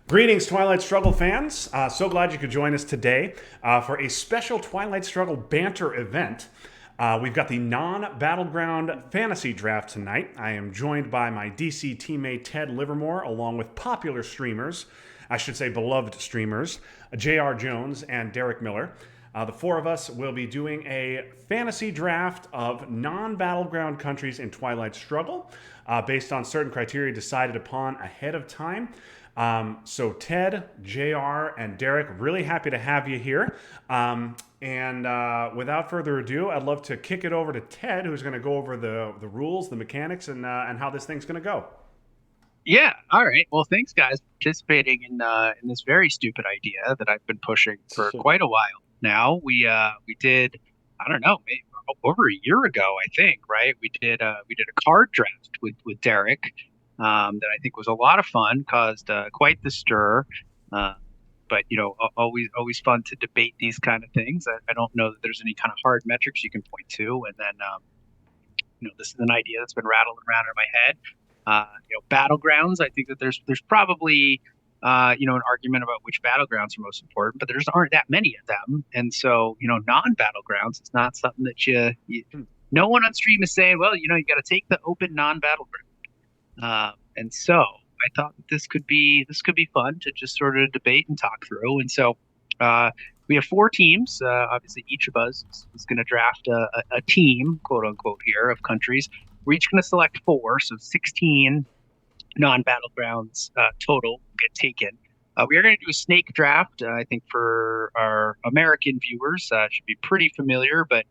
Greetings, Twilight Struggle fans. So glad you could join us today for a special Twilight Struggle Banter event. We've got the Non-Battleground Fantasy Draft tonight. I am joined by my DC teammate Ted Livermore, along with popular streamers, I should say beloved streamers, J.R. Jones and Derek Miller. The four of us will be doing a fantasy draft of non-battleground countries in Twilight Struggle based on certain criteria decided upon ahead of time. So Ted, JR, and Derek, really happy to have you here. Without further ado, I'd love to kick it over to Ted, who's going to go over the rules, the mechanics, and how this thing's going to go. Yeah. All right. Well, thanks, guys, for participating in this very stupid idea that I've been pushing for quite a while now. We did, I don't know, maybe over a year ago, I think, right? We did a card draft with Derek that I think was a lot of fun, caused quite the stir. Uh, but always fun to debate these kind of things. I don't know that there's any kind of hard metrics you can point to, and then this is an idea that's been rattling around in my head. Battlegrounds. I think that there's probably an argument about which battlegrounds are most important, but there's aren't that many of them, and so non-battlegrounds. It's not something that no one on stream is saying, well, you got to take the open non-battleground. And so I thought that this could be fun to just sort of debate and talk through. And so we have four teams. Obviously, each of us is going to draft a team, quote unquote, here of countries. We're each going to select four, so 16 non-battlegrounds total get taken. We are going to do a snake draft. I think for our American viewers, should be pretty familiar, but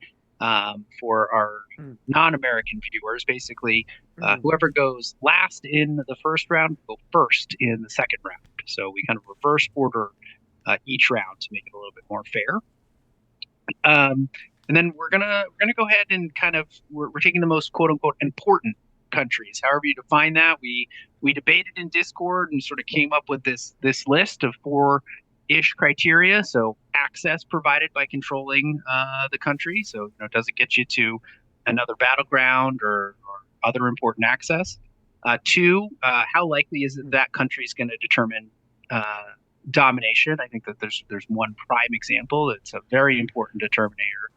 for our non-American viewers, basically, whoever goes last in the first round will go first in the second round. So we kind of reverse order each round to make it a little bit more fair. And then we're gonna go ahead and kind of we're taking the most quote unquote important countries, however you define that. We debated in Discord and sort of came up with this list of four-ish criteria. So access provided by controlling the country. So does it get you to another battleground or other important access? Two, how likely is it that country is going to determine domination? I think that there's one prime example. It's a very important determinator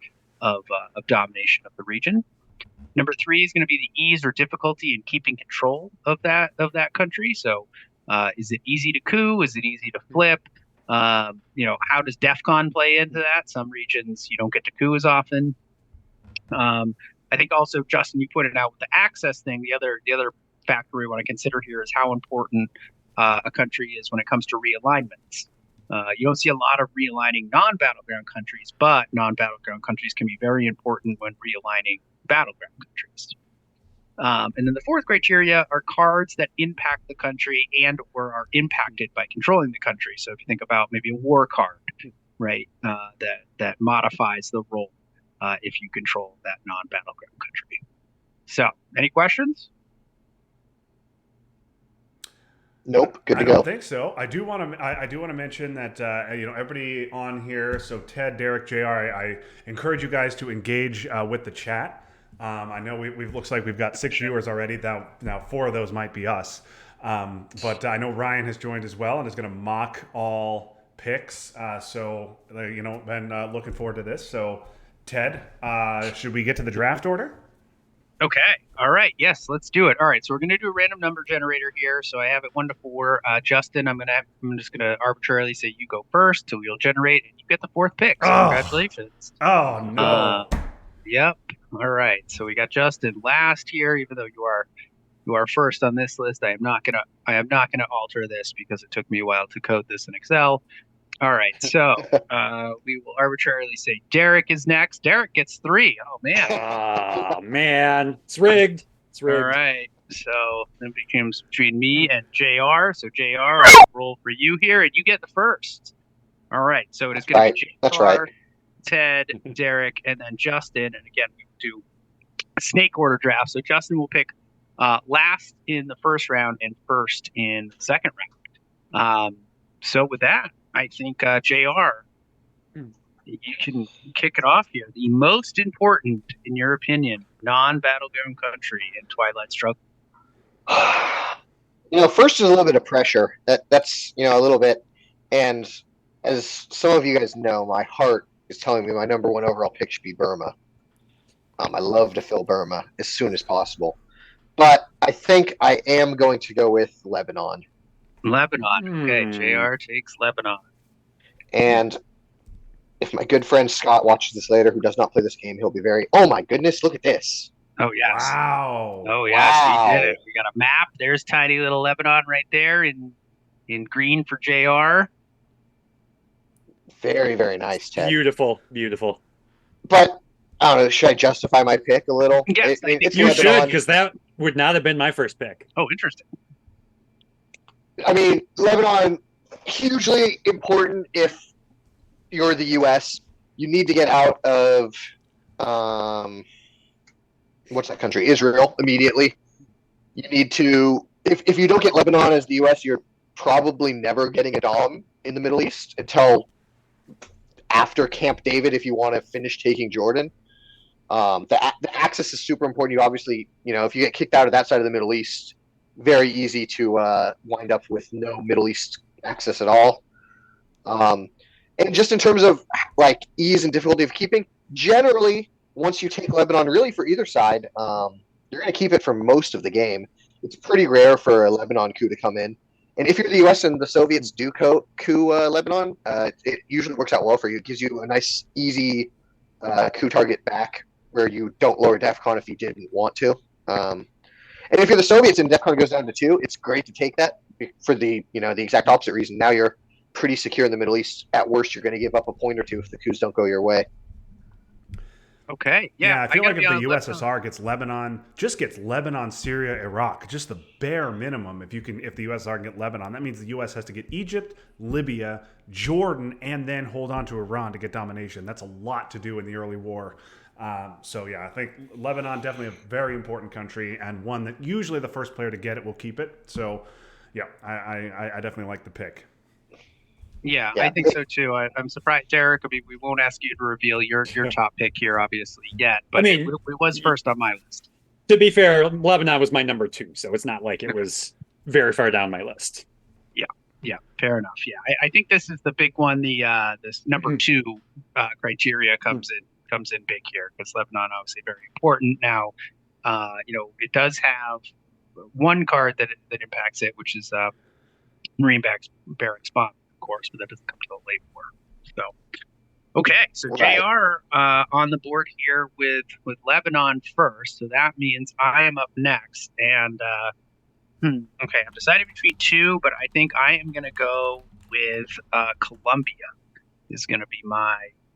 of domination of the region. Number three is going to be the ease or difficulty in keeping control of that country. So, is it easy to coup? Is it easy to flip? How does DEFCON play into that? Some regions you don't get to coup as often. I think also, Justin, you pointed out with the access thing. The other factor we want to consider here is how important a country is when it comes to realignments. You don't see a lot of realigning non-battleground countries, but non-battleground countries can be very important when realigning battleground countries. And then the fourth criteria are cards that impact the country and or are impacted by controlling the country. So if you think about maybe a war card, right, that modifies the role if you control that non-battleground country. So, any questions? Nope. Good to go. go. I don't think so. I do want to mention that everybody on here. So Ted, Derek, Jr. I encourage you guys to engage with the chat. I know we've looks like we've got 6 viewers already. Now 4 of those might be us. But I know Ryan has joined as well and is going to mock all picks. Been looking forward to this. So Ted, should we get to the draft order? Okay. All right. Yes, let's do it. All right. So we're going to do a random number generator here. So I have it 1 to 4. Justin, I'm just going to arbitrarily say you go first. So you'll generate and you get the 4th pick. So congratulations. Oh no. Yep. All right. So we got Justin last here, even though you are first on this list. I am not gonna alter this because it took me a while to code this in Excel. All right, so we will arbitrarily say Derek is next. Derek gets 3. Oh man. Oh man, it's rigged. It's rigged. All right, so then it becomes between me and JR. So JR, I'll roll for you here, and you get the first. All right, so it is going to be JR, That's right. Ted, Derek, and then Justin. And again, we do a snake order draft. So Justin will pick last in the first round and first in the second round. So with that, I think, JR, you can kick it off here. The most important, in your opinion, non-battleground country in Twilight Struggle. First is a little bit of pressure. That's a little bit, and as some of you guys know, my heart is telling me my number one overall pick should be Burma. I love to fill Burma as soon as possible, but I think I am going to go with Lebanon. Lebanon. Okay, JR takes Lebanon. And if my good friend Scott watches this later, who does not play this game, he'll be very, oh my goodness, look at this. Oh, yes. Wow. Oh, yes, Wow. we did it. We got a map. There's tiny little Lebanon right there in green for JR. Very, very nice, Ted. Beautiful, beautiful. But I don't know. Should I justify my pick a little? Yes, I think You should, because that would not have been my first pick. Oh, interesting. I mean, Lebanon, hugely important if you're the U.S. You need to get out of, what's that country? Israel immediately. You need to, if you don't get Lebanon as the U.S., you're probably never getting a Dom in the Middle East until after Camp David if you want to finish taking Jordan. The access is super important. You obviously, if you get kicked out of that side of the Middle East, very easy to wind up with no Middle East access at all. And just in terms of like ease and difficulty of keeping, generally, once you take Lebanon, really for either side, you're going to keep it for most of the game. It's pretty rare for a Lebanon coup to come in. And if you're the U.S. and the Soviets do coup Lebanon, it usually works out well for you. It gives you a nice, easy coup target back where you don't lower DEFCON if you didn't want to. And if you're the Soviets and DEFCON goes down to 2, it's great to take that for the exact opposite reason. Now you're pretty secure in the Middle East. At worst, you're going to give up a point or two if the coups don't go your way. Okay. Yeah, Yeah, I feel like if the Lebanon. USSR gets Lebanon, Syria, Iraq, just the bare minimum. If the USSR can get Lebanon, that means the US has to get Egypt, Libya, Jordan, and then hold on to Iran to get domination. That's a lot to do in the early war. So yeah, I think Lebanon definitely a very important country and one that usually the first player to get it will keep it. So yeah, I definitely like the pick. Yeah, I think so too. I'm surprised, Derek. I mean, we won't ask you to reveal your top pick here, obviously, yet, but it was first on my list. To be fair, Lebanon was my number 2, so it's not like it was very far down my list. Yeah, fair enough. Yeah, I think this is the big one. This number 2 criteria comes in big here because Lebanon obviously very important. Now, it does have one card that impacts it, which is Marine Barracks Bomb, of course, but that doesn't come till late war. So, okay, so Right. JR on the board here with Lebanon first. So that means I am up next, and okay, I'm deciding between 2, but I think I am going to go with Colombia. Is going to be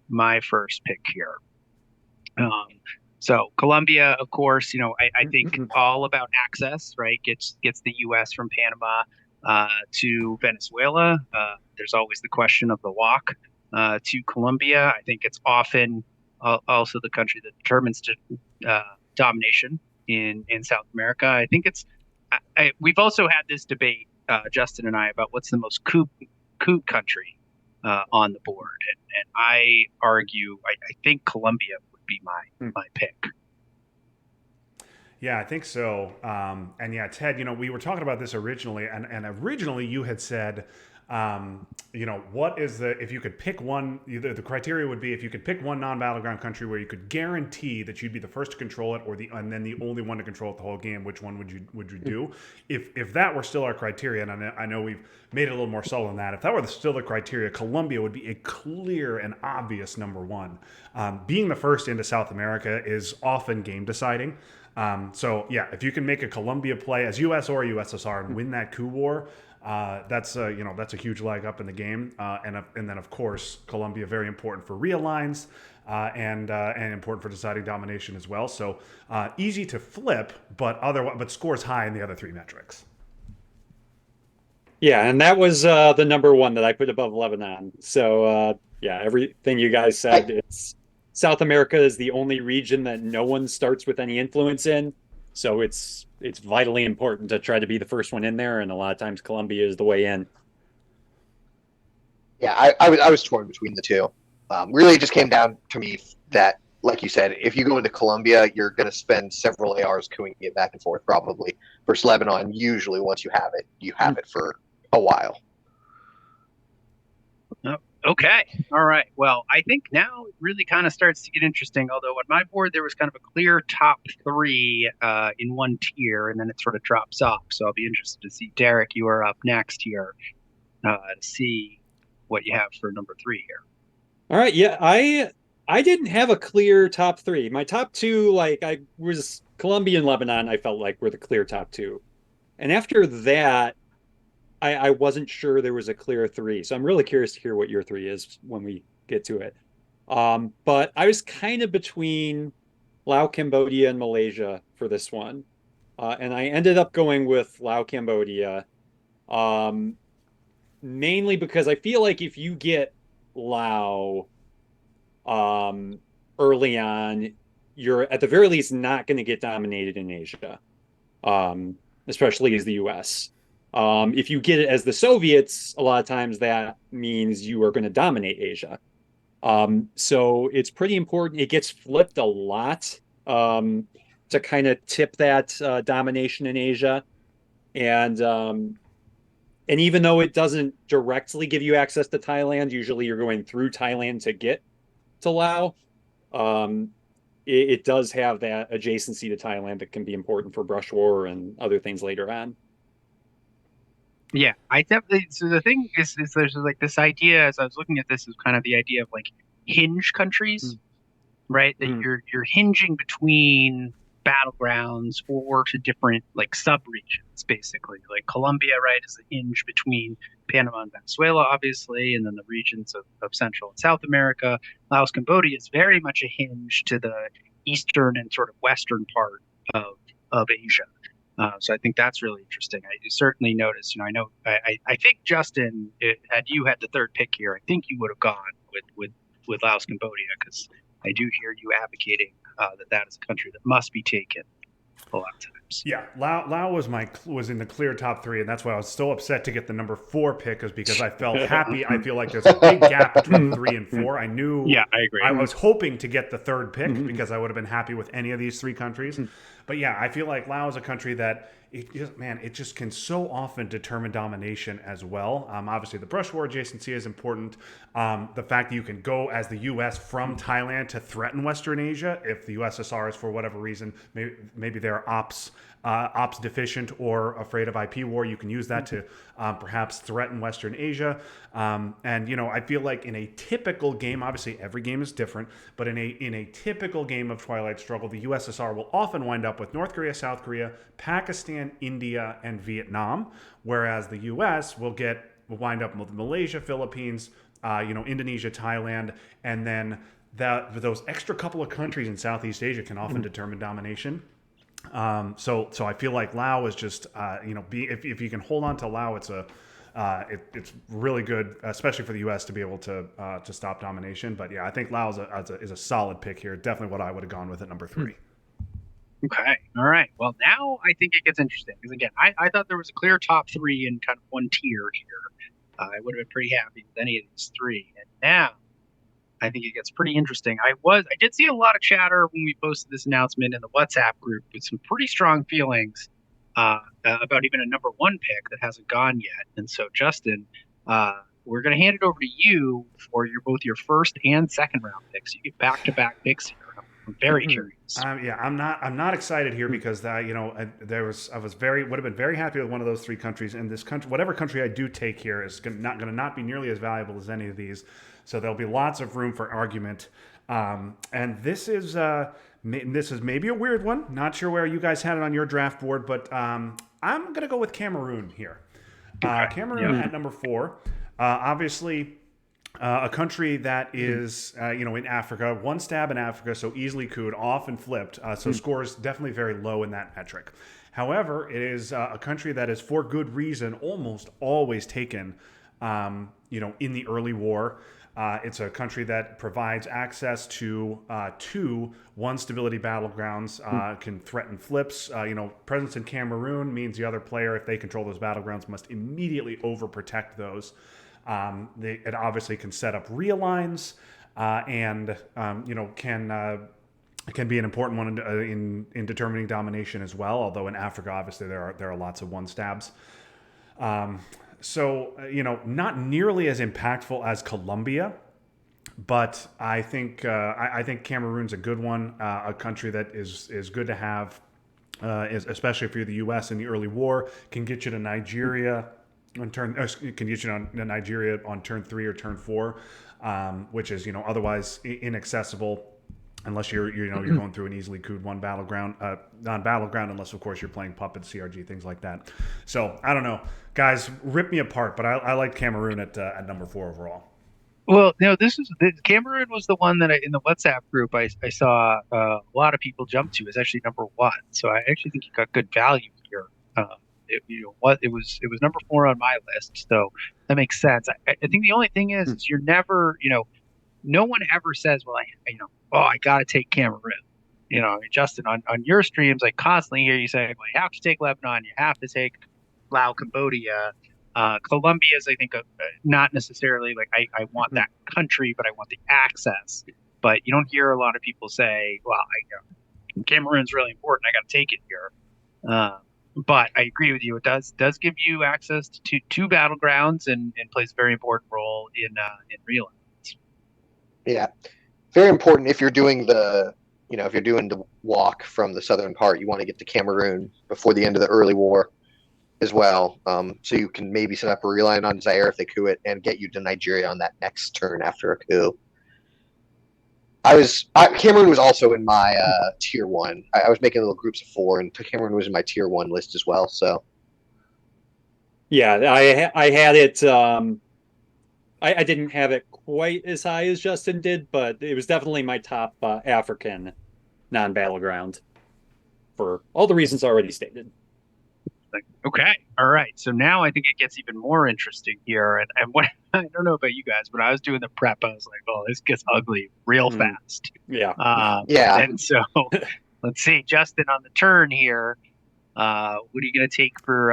my first pick here. So Colombia, of course, I think all about access, right? Gets the U.S. from Panama to Venezuela. There's always the question of the walk to Colombia. I think it's often also the country that determines domination in South America. I think we've also had this debate, Justin and I, about what's the most coup country on the board, and I argue I think Colombia would be my pick. Yeah, I think so. And yeah, Ted, we were talking about this originally, and originally you had said, what is if you could pick one, the criteria would be if you could pick one non-battleground country where you could guarantee that you'd be the first to control it, and then the only one to control it the whole game, which one would you do? If that were still our criteria, and I know we've made it a little more subtle than that, if that were still the criteria, Colombia would be a clear and obvious number 1. Being the first into South America is often game deciding. So yeah, if you can make a Colombia play as U.S. or USSR and win that coup war, that's a huge leg up in the game. And then of course Colombia very important for realigns and important for deciding domination as well. So easy to flip, but scores high in the other 3 metrics. Yeah, and that was the number 1 that I put above Lebanon. So yeah, everything you guys said, it's South America is the only region that no one starts with any influence in. So it's vitally important to try to be the first one in there. And a lot of times Colombia is the way in. Yeah, I was torn between the 2. Really, it just came down to me that like you said, if you go into Colombia, you're going to spend several ARs queuing it back and forth, probably. Versus Lebanon, usually once you have it for a while. Oh, okay. All right. Well, I think now it really kind of starts to get interesting. Although on my board there was kind of a clear top three in one tier, and then it sort of drops off. So I'll be interested to see. Derek, you are up next here to see what you have for number three here. All right, yeah, I didn't have a clear top three. My top two, like I was Colombia and Lebanon, I felt like were the clear top two. And after that, I wasn't sure there was a clear three. So I'm really curious to hear what your three is when we get to it. But I was kind of between Laos, Cambodia, and Malaysia for this one. And I ended up going with Laos, Cambodia. Mainly because I feel like if you get Lao early on, you're at the very least not going to get dominated in Asia, especially as the US. If you get it as the Soviets, a lot of times that means you are going to dominate Asia. So it's pretty important. It gets flipped a lot to kind of tip that domination in Asia. And even though it doesn't directly give you access to Thailand, usually you're going through Thailand to get to Laos. It does have that adjacency to Thailand that can be important for brush war and other things later on. Yeah, I definitely. So the thing is there's like this idea as I was looking at this is kind of the idea of like hinge countries, right? That you're hinging between battlegrounds or to different like sub-regions, basically. Like Colombia, right, is a hinge between Panama and Venezuela, obviously, and then the regions of Central and South America. Laos, Cambodia is very much a hinge to the eastern and sort of western part of Asia. So I think that's really interesting. I certainly noticed, I know, I think Justin, had you had the third pick here, I think you would have gone with Laos, Cambodia, because I do hear you advocating that is a country that must be taken a lot of times. Yeah, Lao was in the clear top three, and that's why I was so upset to get the number 4 pick, is because I felt happy. I feel like there's a big gap between 3 and 4. I knew. Yeah, I agree. I was hoping to get the third pick because I would have been happy with any of these 3 countries. But yeah, I feel like Lao is a country that it just can so often determine domination as well. Obviously, the brush war adjacency is important. The fact that you can go as the U.S. from Thailand to threaten Western Asia if the USSR is for whatever reason, maybe they're ops deficient or afraid of IP war, you can use that to perhaps threaten Western Asia. And I feel like in a typical game, obviously every game is different, but in a typical game of Twilight Struggle, the USSR will often wind up with North Korea, South Korea, Pakistan, India, and Vietnam, whereas the US will wind up with Malaysia, Philippines, Indonesia, Thailand, and then those extra couple of countries in Southeast Asia can often determine domination. So I feel like Lao is just if you can hold on to Lao, it's really good, especially for the U.S. to be able to stop domination. But yeah, I think Lao is a solid pick here. Definitely what I would have gone with at number 3. Okay. All right. Well, now I think it gets interesting because again, I thought there was a clear top 3 in kind of one tier here. I would have been pretty happy with any of these 3, and now I think it gets pretty interesting. I did see a lot of chatter when we posted this announcement in the WhatsApp group with some pretty strong feelings about even a number 1 pick that hasn't gone yet. And so, Justin, we're going to hand it over to you for both your first and second round picks. You get back-to-back picks here. I'm very curious. I'm not excited here because would have been very happy with one of those 3 countries. And this country, whatever country I do take here, is not going to not be nearly as valuable as any of these. So there'll be lots of room for argument. And this is maybe a weird one. Not sure where you guys had it on your draft board, but I'm going to go with Cameroon here. Cameroon at number 4. Obviously, a country that is, in Africa, one stab in Africa, so easily could, often flipped. So scores definitely very low in that metric. However, it is a country that is, for good reason, almost always taken, in the early war. It's a country that provides access to 2 one-stability battlegrounds, can threaten flips. Presence in Cameroon means the other player, if they control those battlegrounds, must immediately overprotect those. It obviously can set up realigns. and can be an important one in determining domination as well. Although in Africa, obviously there are lots of one stabs. Not nearly as impactful as Colombia, but I think Cameroon's a good one, a country that is good to have, especially if you're the U.S. in the early war, can get you to Nigeria on turn on turn 3 or turn 4, which is otherwise inaccessible unless you're going through an easily could non-battleground, unless of course you're playing Puppet, CRG, things like that. So I don't know, guys, rip me apart, but I like Cameroon at number 4 overall. Well, Cameroon was the one that in the WhatsApp group I saw a lot of people jump to. Is actually number 1, so I actually think you got good value here. It was number 4 on my list, so that makes sense. I think the only thing is you're never, no one ever says, well, I got to take Cameroon. Justin, on your streams, I constantly hear you saying, well, you have to take Lebanon, you have to take Laos, Cambodia. Colombia is, I think, not necessarily like I want that country, but I want the access. But you don't hear a lot of people say, well, Cameroon's really important, I got to take it here. But I agree with you. It does give you access to 2 battlegrounds and plays a very important role in real events. Yeah, very important if you're doing the walk from the southern part. You want to get to Cameroon before the end of the early war as well, so you can maybe set up a reline on Zaire if they coup it and get you to Nigeria on that next turn after a coup. Cameroon was also in my tier 1. I was making little groups of 4, and Cameroon was in my tier 1 list as well. So yeah, I had it. I didn't have it quite as high as Justin did, but it was definitely my top African non-battleground for all the reasons already stated. Okay, all right. So now I think it gets even more interesting here. And what I don't know about you guys, but I was doing the prep, I was like, oh, this gets ugly real fast. Yeah. Yeah. And so let's see, Justin, on the turn here, what are you going to take for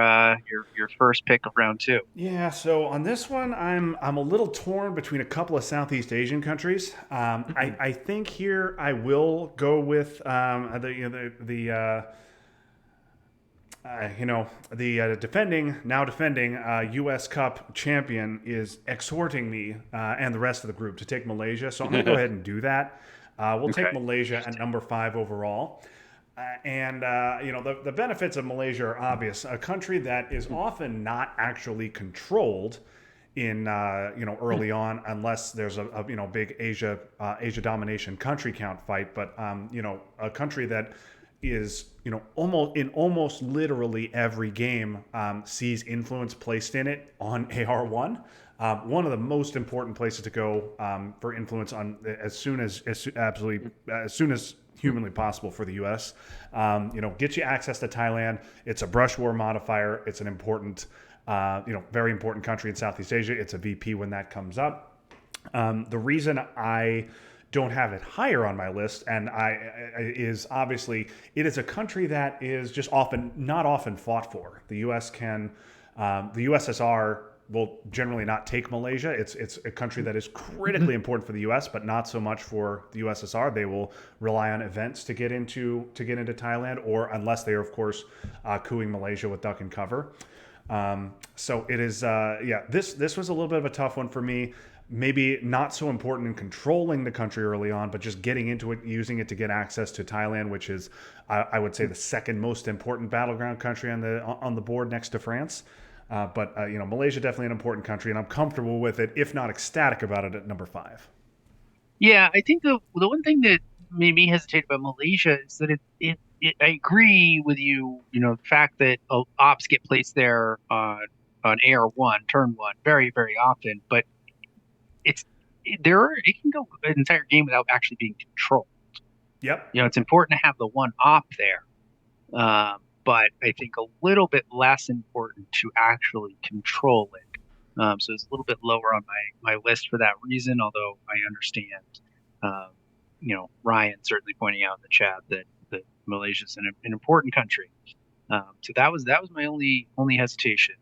your first pick of round 2? Yeah, so on this one, I'm a little torn between a couple of Southeast Asian countries. I think here I will go with the defending U.S. Cup champion is exhorting me and the rest of the group to take Malaysia. So I'm going to go ahead and do that. We'll take Malaysia at number 5 overall. The benefits of Malaysia are obvious. A country that is often not actually controlled in early on, unless there's a big Asia domination country count fight. But a country that is almost literally every game sees influence placed in it on AR1. One of the most important places to go for influence on as soon as humanly possible for the U.S. Get you access to Thailand. It's a brush war modifier. It's an important, very important country in Southeast Asia. It's a VP when that comes up. The reason I don't have it higher on my list, is obviously it is a country that is just not often fought for. The USSR will generally not take Malaysia. It's a country that is critically important for the U.S., but not so much for the USSR. They will rely on events to get into Thailand, or unless they are, of course, cooing Malaysia with duck and cover. So it is, this was a little bit of a tough one for me. Maybe not so important in controlling the country early on, but just getting into it, using it to get access to Thailand, which is, I would say, the second most important battleground country on the board next to France. But Malaysia definitely an important country, and I'm comfortable with it, if not ecstatic about it, at number 5. Yeah, I think the one thing that made me hesitate about Malaysia is that I agree with you. The fact that ops get placed there on AR1, turn 1, very, very often, but it can go an entire game without actually being controlled. Yep. It's important to have the one op there, but I think a little bit less important to actually control it. So it's a little bit lower on my list for that reason. Although I understand, Ryan certainly pointing out in the chat that Malaysia is an important country. So that was my only hesitation.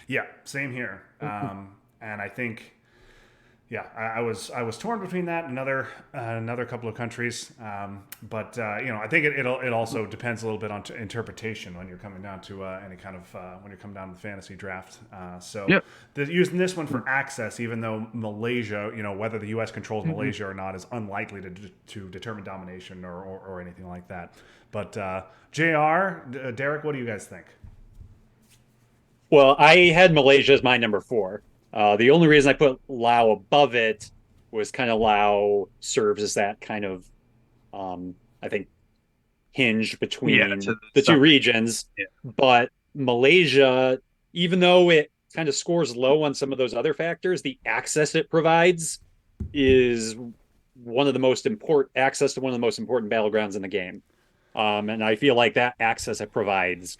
Yeah, same here. And I think. yeah, I was torn between that and another couple of countries, but I think it also depends a little bit on interpretation when you're coming down to any kind of when you're coming down to the fantasy draft. So Yep. using this one for access, even though Malaysia, whether the U.S. controls Mm-hmm. Malaysia or not, is unlikely to determine domination or anything like that. But Jr. Derek, what do you guys think? Well, I had Malaysia as my number 4. The only reason I put Lao above it was kind of Lao serves as that kind of, I think, hinge Yeah, between to the two some regions. yeah. But Malaysia, even though it kind of scores low on some of those other factors, the access it provides is one of the most important access to one of the most important battlegrounds in the game. And I feel like that access it provides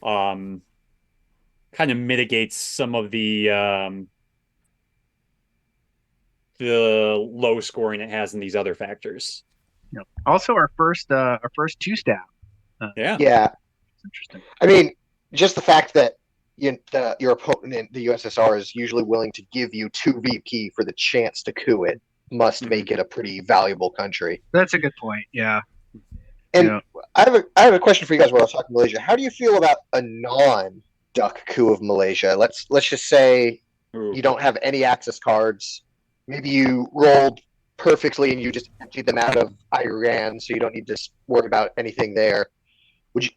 um, kind of mitigates some of the low scoring it has in these other factors. Yep. Also, our first two staff. Yeah. Yeah, It's interesting. I mean, just the fact that your opponent, the USSR, is usually willing to give you 2 VP for the chance to coup it must make it a pretty valuable country. That's a good point. Yeah. And Yeah. I have a question for you guys while I was talking Malaysia. How do you feel about a non-duck coup of Malaysia? Let's just say Ooh. you don't have any access cards. Maybe you rolled perfectly and you just emptied them out of Iran, so you don't need to worry about anything there. Would you?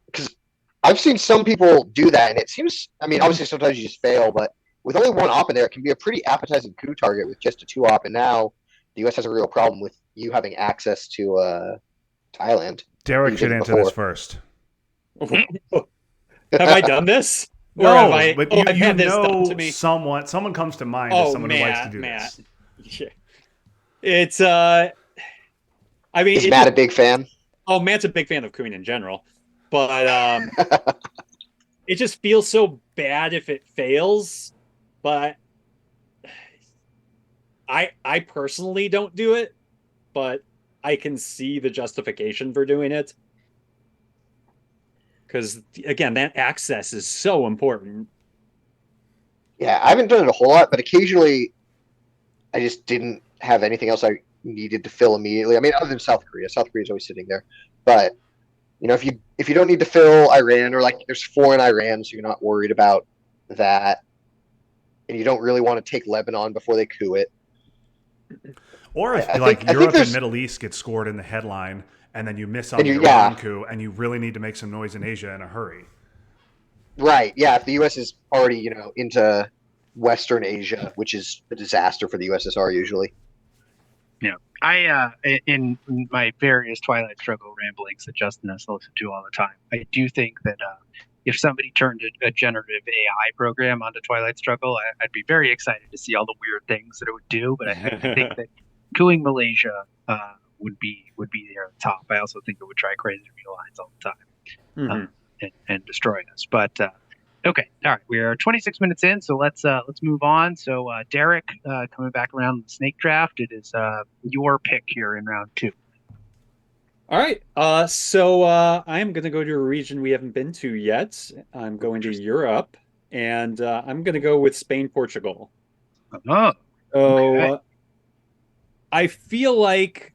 Because I've seen some people do that, and it seems. I mean, obviously sometimes you just fail, but with only one op in there, it can be a pretty appetizing coup target with just a 2 op. And now the U.S. has a real problem with you having access to Thailand. Derek You should did it answer this before. first. Have I done this? Or No, have I? but I've had this done to me. someone comes to mind as someone who likes to do Matt. this. Yeah. It's I mean, Is Matt a big fan? oh, Matt's a big fan of Queen in general, but it just feels so bad if it fails. But I personally don't do it, but I can see the justification for doing it. Because again, that access is so important. Yeah, I haven't done it a whole lot, but occasionally I just didn't have anything else I needed to fill immediately. I mean, other than South Korea. South Korea is always sitting there. But if you don't need to fill Iran, or like there's 4 in Iran, so you're not worried about that, and you don't really want to take Lebanon before they coup it. Or if I like think Europe and there's Middle East get scored in the headline, and then you miss on and the you Iran yeah coup, and you really need to make some noise in Asia in a hurry. right yeah if the U.S. is already into Western Asia, which is a disaster for the USSR usually. Yeah. In my various Twilight struggle ramblings that Justin has to listen to all the time, I do think that if somebody turned a generative AI program onto Twilight struggle, I'd be very excited to see all the weird things that it would do. But I think that cooing Malaysia would be there at the top. I also think it would try crazy relines all the time and destroy us. But okay, all right, we are 26 minutes in, so let's move on. So Derek, coming back around the snake draft, it is your pick here in round 2. All right. So I'm going to go to a region we haven't been to yet. I'm going to Europe, and I'm going to go with Spain, Portugal. Oh, So okay. I feel like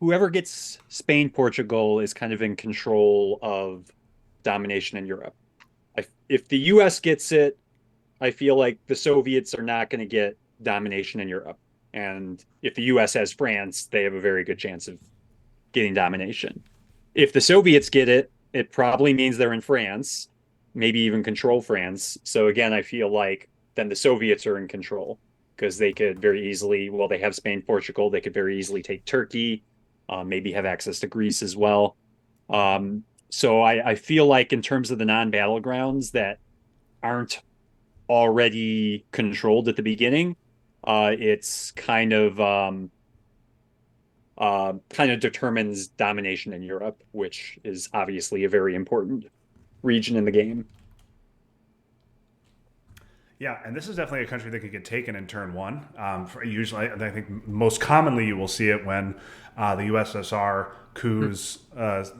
whoever gets Spain, Portugal is kind of in control of domination in Europe. If the U.S. gets it, I feel like the Soviets are not going to get domination in Europe. And if the U.S. has France, they have a very good chance of getting domination. If the Soviets get it, it probably means they're in France, maybe even control France. So again, I feel like then the Soviets are in control because they could very easily, well, they have Spain, Portugal, they could very easily take Turkey, maybe have access to Greece as well. So I feel like in terms of the non-battlegrounds that aren't already controlled at the beginning, it's kind of determines domination in Europe, which is obviously a very important region in the game. Yeah, and this is definitely a country that could get taken in turn one. Usually, I think most commonly you will see it when the USSR coups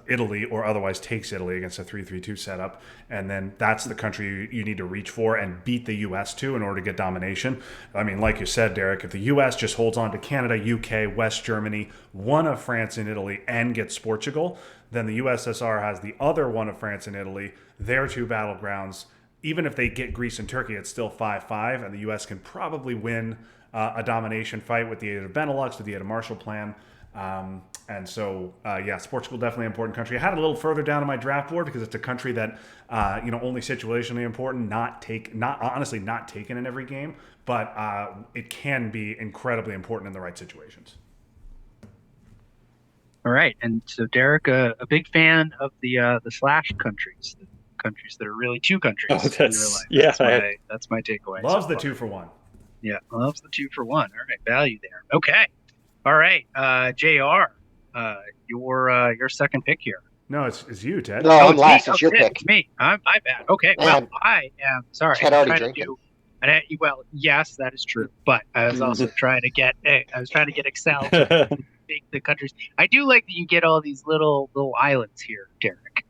Italy or otherwise takes Italy against a 3-3-2 setup. And then that's the country you need to reach for and beat the US to in order to get domination. I mean, like you said, Derek, if the US just holds on to Canada, UK, West Germany, one of France and Italy, and gets Portugal, then the USSR has the other one of France and Italy, their two battlegrounds. Even if they get Greece and Turkey, it's still 5-5, and the U.S. can probably win a domination fight with the aid of Benelux, with the aid of Marshall Plan. And so, yes, Portugal definitely an important country. I had it a little further down on my draft board because it's a country that, only situationally important, not taken in every game, but it can be incredibly important in the right situations. All right, and so Derek, a big fan of the slash countries, the countries that are really two countries Oh, in real life. That's my takeaway. Loves so the far. 2-for-1. Yeah, loves the 2-for-1. All right, value there. Okay, all right, Jr. Your second pick here. No, it's you, Ted. No, I'm it's last. me. It's your Shit, pick. It's me. My bad. Okay, Man. well, I am sorry. Ted I'm already trying drinking. well, yes, that is true. But I was also trying to get Excel to make the countries. I do like that you get all these little islands here, Derek.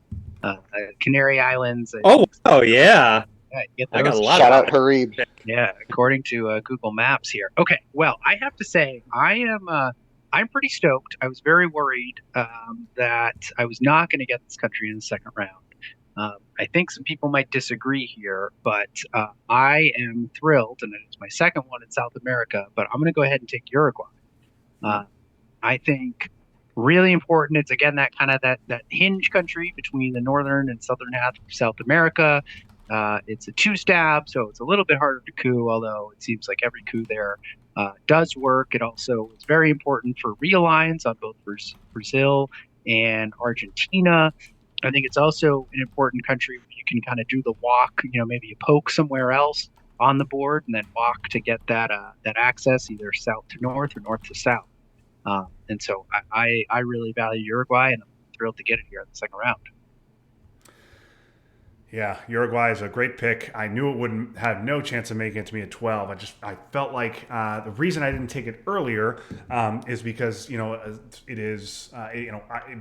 Canary Islands. Oh yeah. Yeah, you get I got those. a lot Shout of out Harib. Yeah, according to Google Maps here. Okay, well, I have to say, I'm pretty stoked. I was very worried that I was not going to get this country in the second round. I think some people might disagree here, but I am thrilled, and it's my second one in South America. But I'm going to go ahead and take Uruguay. I think really important. It's again that kind of that hinge country between the northern and southern half of South America. It's a two-stab, so it's a little bit harder to coup, although it seems like every coup there does work. It also is very important for realigns on both Brazil and Argentina. I think it's also an important country where you can kind of do the walk, maybe you poke somewhere else on the board and then walk to get that access either south to north or north to south. And so I really value Uruguay, and I'm thrilled to get it here in the second round. Yeah, Uruguay is a great pick. I knew it wouldn't have no chance of making it to me at 12. I felt like the reason I didn't take it earlier is because it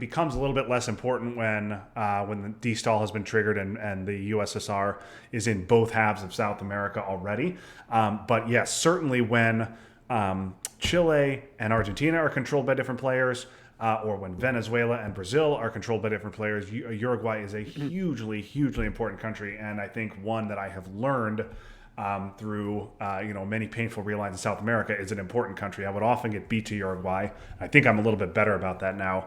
becomes a little bit less important when the D-stall has been triggered and the USSR is in both halves of South America already. But yes, certainly when Chile and Argentina are controlled by different players. Or when Venezuela and Brazil are controlled by different players, Uruguay is a hugely, hugely important country, and I think one that I have learned through many painful realigns in South America is an important country. I would often get beat to Uruguay. I think I'm a little bit better about that now,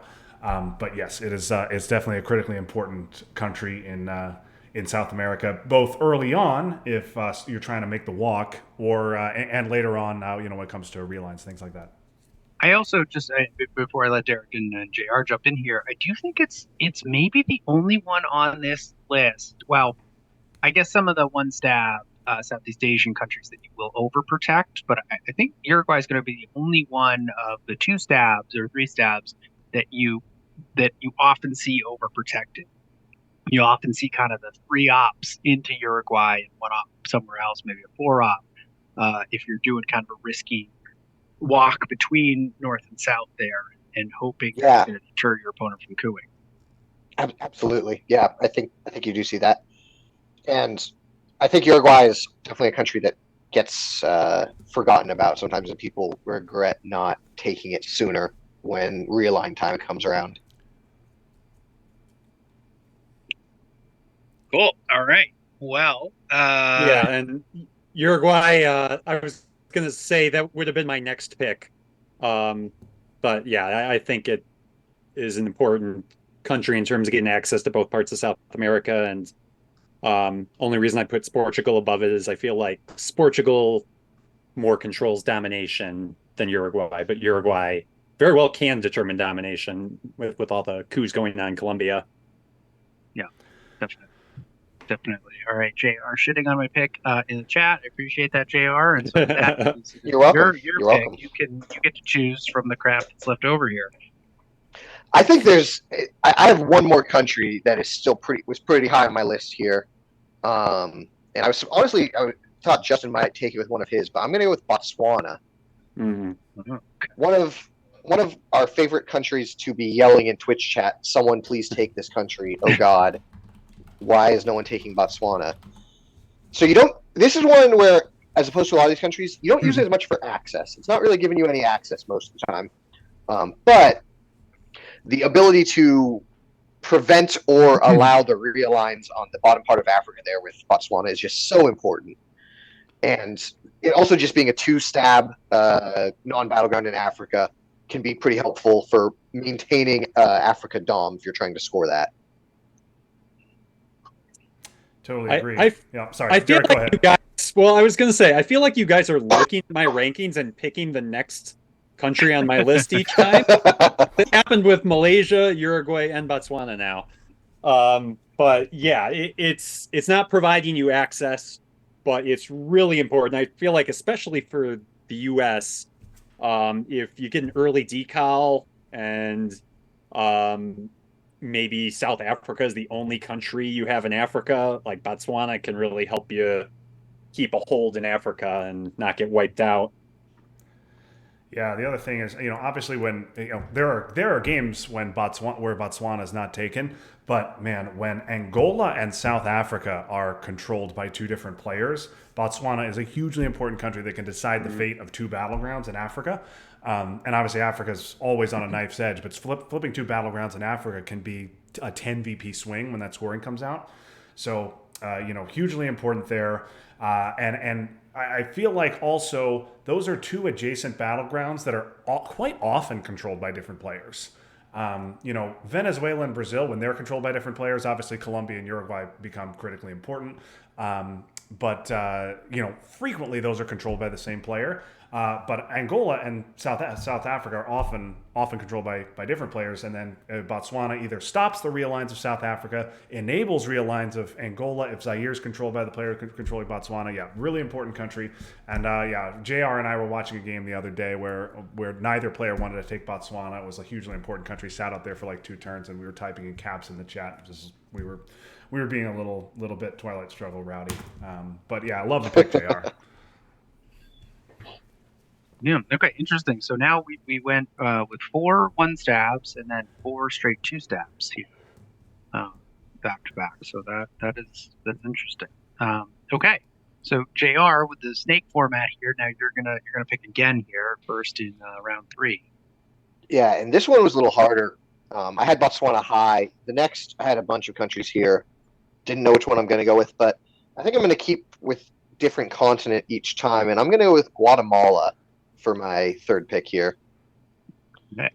but yes, it is. It's definitely a critically important country in South America, both early on if you're trying to make the walk, or and later on when it comes to realigns, things like that. I also before I let Derek and JR jump in here, I do think it's maybe the only one on this list. Well, I guess some of the one stab Southeast Asian countries that you will overprotect, but I think Uruguay is going to be the only one of the two stabs or three stabs that you often see overprotected. You often see kind of the 3 ops into Uruguay and 1 op somewhere else, maybe a 4 op, if you're doing kind of a risky walk between north and south there and hoping that's going to deter your opponent from cooing. Absolutely. Yeah, I think you do see that. And I think Uruguay is definitely a country that gets forgotten about sometimes, and people regret not taking it sooner when realign time comes around. Cool. All right. Well, yeah, and Uruguay, I was going to say that would have been my next pick. But yeah, I think it is an important country in terms of getting access to both parts of South America. And only reason I put Portugal above it is I feel like Portugal more controls domination than Uruguay, but Uruguay very well can determine domination with all the coups going on in Colombia. Yeah, definitely. All right, JR shitting on my pick in the chat. I appreciate that, JR. And so that you're welcome. Your You're pick. welcome. You get to choose from the crap that's left over here. I think I have one more country that is still pretty high on my list here. And I was honestly, thought Justin might take it with one of his, but I'm going to go with Botswana. One of our favorite countries to be yelling in Twitch chat, someone please take this country. Oh God, why is no one taking Botswana? So this is one where, as opposed to a lot of these countries, you don't use it as much for access. It's not really giving you any access most of the time. But the ability to prevent or allow the realigns on the bottom part of Africa there with Botswana is just so important. And it also just being a 2-stab non-battleground in Africa can be pretty helpful for maintaining Africa Dom if you're trying to score that. Totally agree. Yeah, sorry. I feel Derek, go like ahead. you guys. Well, I was going to say, I feel like you guys are looking at my rankings and picking the next country on my list each time. It happened with Malaysia, Uruguay, and Botswana now. But yeah, it's not providing you access, but it's really important. I feel like, especially for the U.S., if you get an early decal and maybe South Africa is the only country you have in Africa, like Botswana can really help you keep a hold in Africa and not get wiped out. Yeah, the other thing is, obviously when there are games when Botswana is not taken, but man, when Angola and South Africa are controlled by two different players, Botswana is a hugely important country that can decide the fate of two battlegrounds in Africa. And obviously Africa's always on a knife's edge, but flipping two battlegrounds in Africa can be a 10 VP swing when that scoring comes out. So, hugely important there. And I feel like also those are two adjacent battlegrounds that are quite often controlled by different players. Venezuela and Brazil, when they're controlled by different players, obviously Colombia and Uruguay become critically important. But frequently those are controlled by the same player. But Angola and South Africa are often controlled by different players, and then Botswana either stops the realigns of South Africa, enables realigns of Angola if Zaire's controlled by the player controlling Botswana. Yeah, really important country. And JR and I were watching a game the other day where neither player wanted to take Botswana. It was a hugely important country. Sat out there for like 2 turns, and we were typing in caps in the chat. We were being a little bit Twilight struggle rowdy. But yeah, I love the pick, JR. Yeah. Okay. Interesting. So now we went with 4 1-stabs and then 4 straight 2-stabs here, back to back. So that's interesting. Okay. So JR, with the snake format here, now you're gonna pick again here first in round 3. Yeah, and this one was a little harder. I had Botswana high. The next, I had a bunch of countries here. Didn't know which one I'm going to go with, but I think I'm going to keep with different continent each time, and I'm going to go with Guatemala for my 3rd pick here. Okay.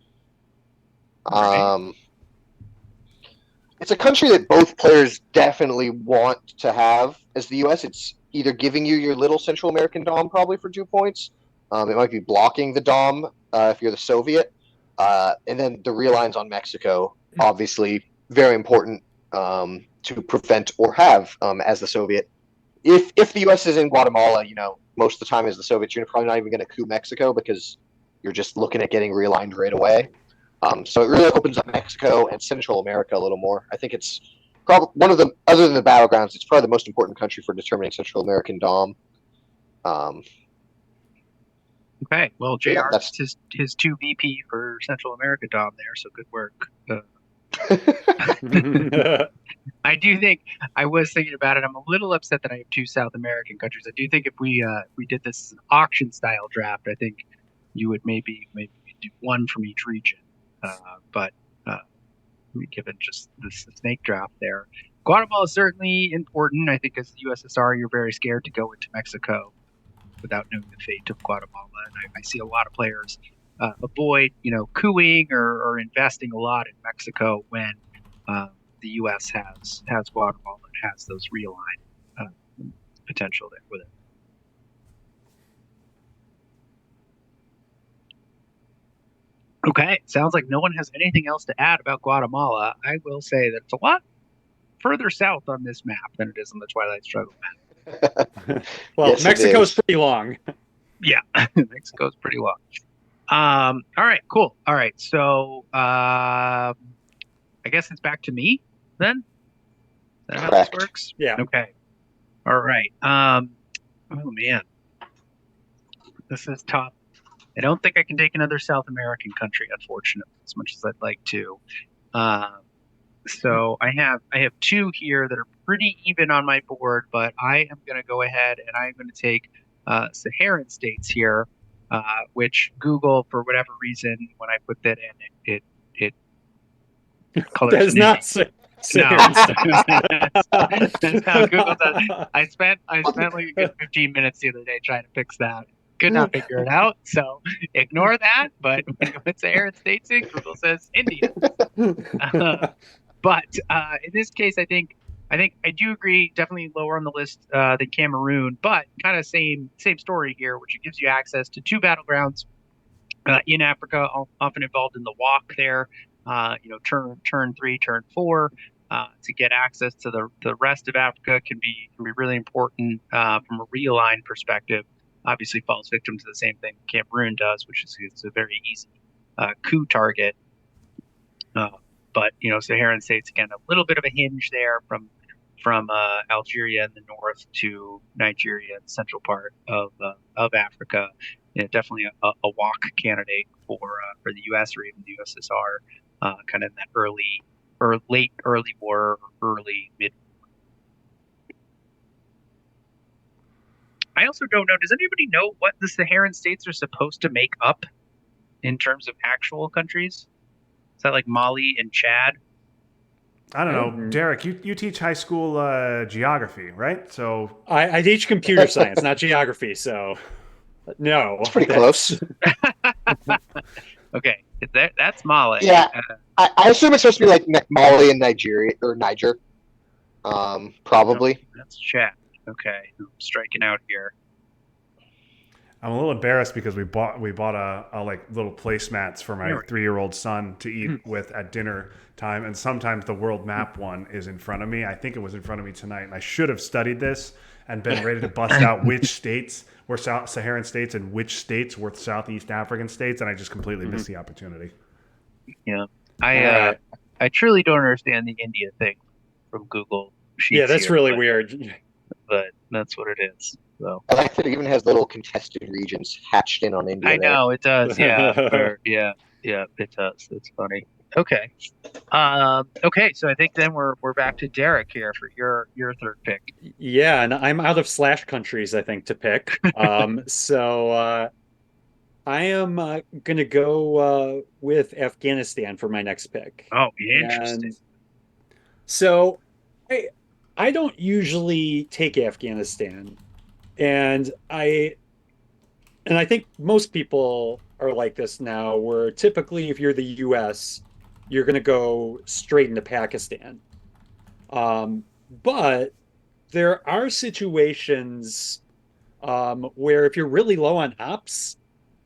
It's a country that both players definitely want to have. As the U.S., it's either giving you your little Central American Dom probably for 2 points. It might be blocking the Dom if you're the Soviet. And then the realigns on Mexico, obviously very important to prevent or have as the Soviet. If the U.S. is in Guatemala, most of the time as the Soviets, you're probably not even going to coup Mexico because you're just looking at getting realigned right away. So it really opens up Mexico and Central America a little more. I think it's probably one of the, other than the battlegrounds, it's probably the most important country for determining Central American Dom. Okay. Well, JR, Yeah, that's his 2 VP for Central America Dom there. So good work. I do think, I was thinking about it. I'm a little upset that I have 2 South American countries. I do think if we did this as an auction style draft, I think you would maybe do 1 from each region. But given just this snake draft there, Guatemala is certainly important. I think as the USSR, you're very scared to go into Mexico without knowing the fate of Guatemala, and I see a lot of players avoid, cooing or investing a lot in Mexico when the U.S. has Guatemala and has those realign potential there with it. Okay, sounds like no one has anything else to add about Guatemala. I will say that it's a lot further south on this map than it is on the Twilight Struggle map. Well, Yes, Mexico's pretty long. Yeah, Mexico's pretty long. All right, cool. All right, so I guess it's back to me then. Is that how this Correct. works? Yeah. Okay. All right. Oh man, this is tough. I don't think I can take another South American country, unfortunately, as much as I'd like to. Um, so I have two here that are pretty even on my board, but I am going to go ahead and I'm going to take Saharan states here, which Google, for whatever reason, when I put that in, it colors That is new. not No, Saharan that's how Google does. I spent like a good 15 minutes the other day trying to fix that. Could not figure it out, so ignore that. But when you put Saharan states in, Google says India. But in this case, I think I do agree. Definitely lower on the list than Cameroon, but kind of same story here, which it gives you access to two battlegrounds in Africa, often involved in the walk there. Turn 3, turn 4. To get access to the rest of Africa can be really important from a realign perspective. Obviously, falls victim to the same thing Cameroon does, which is it's a very easy coup target. But Saharan states again a little bit of a hinge there from Algeria in the north to Nigeria in the central part of Africa. Definitely a walk candidate for the U.S. or even the USSR, kind of in that early or late early war or early mid. I also don't know. Does anybody know what the Saharan states are supposed to make up in terms of actual countries? Is that like Mali and Chad? I don't know, Derek. You teach high school geography, right? So I teach computer science, not geography, so no. It's pretty close. Okay, that's Mali. Yeah, I assume it's supposed to be like Mali and Nigeria or Niger. Probably. That's Chad. Okay, I'm striking out here. I'm a little embarrassed because we bought a like little placemats for my 3-year-old son to eat with at dinner time, and sometimes the world map one is in front of me. I think it was in front of me tonight, and I should have studied this and been ready to bust out which states were Saharan states and which states were Southeast African states, and I just completely missed the opportunity. Yeah, I truly don't understand the India thing from Google Sheets. Yeah, that's here, really weird. But that's what it is. So I like that it even has little contested regions hatched in on India. I know it does. Yeah, yeah, it does. It's funny. Okay. Okay, so I think then we're back to Derek here for your third pick. Yeah, and I'm out of slash countries, I think, to pick. So I am gonna go with Afghanistan for my next pick. Oh, interesting. And so I don't usually take Afghanistan, and I think most people are like this now, where typically if you're the US, you're going to go straight into Pakistan. But there are situations where if you're really low on ops,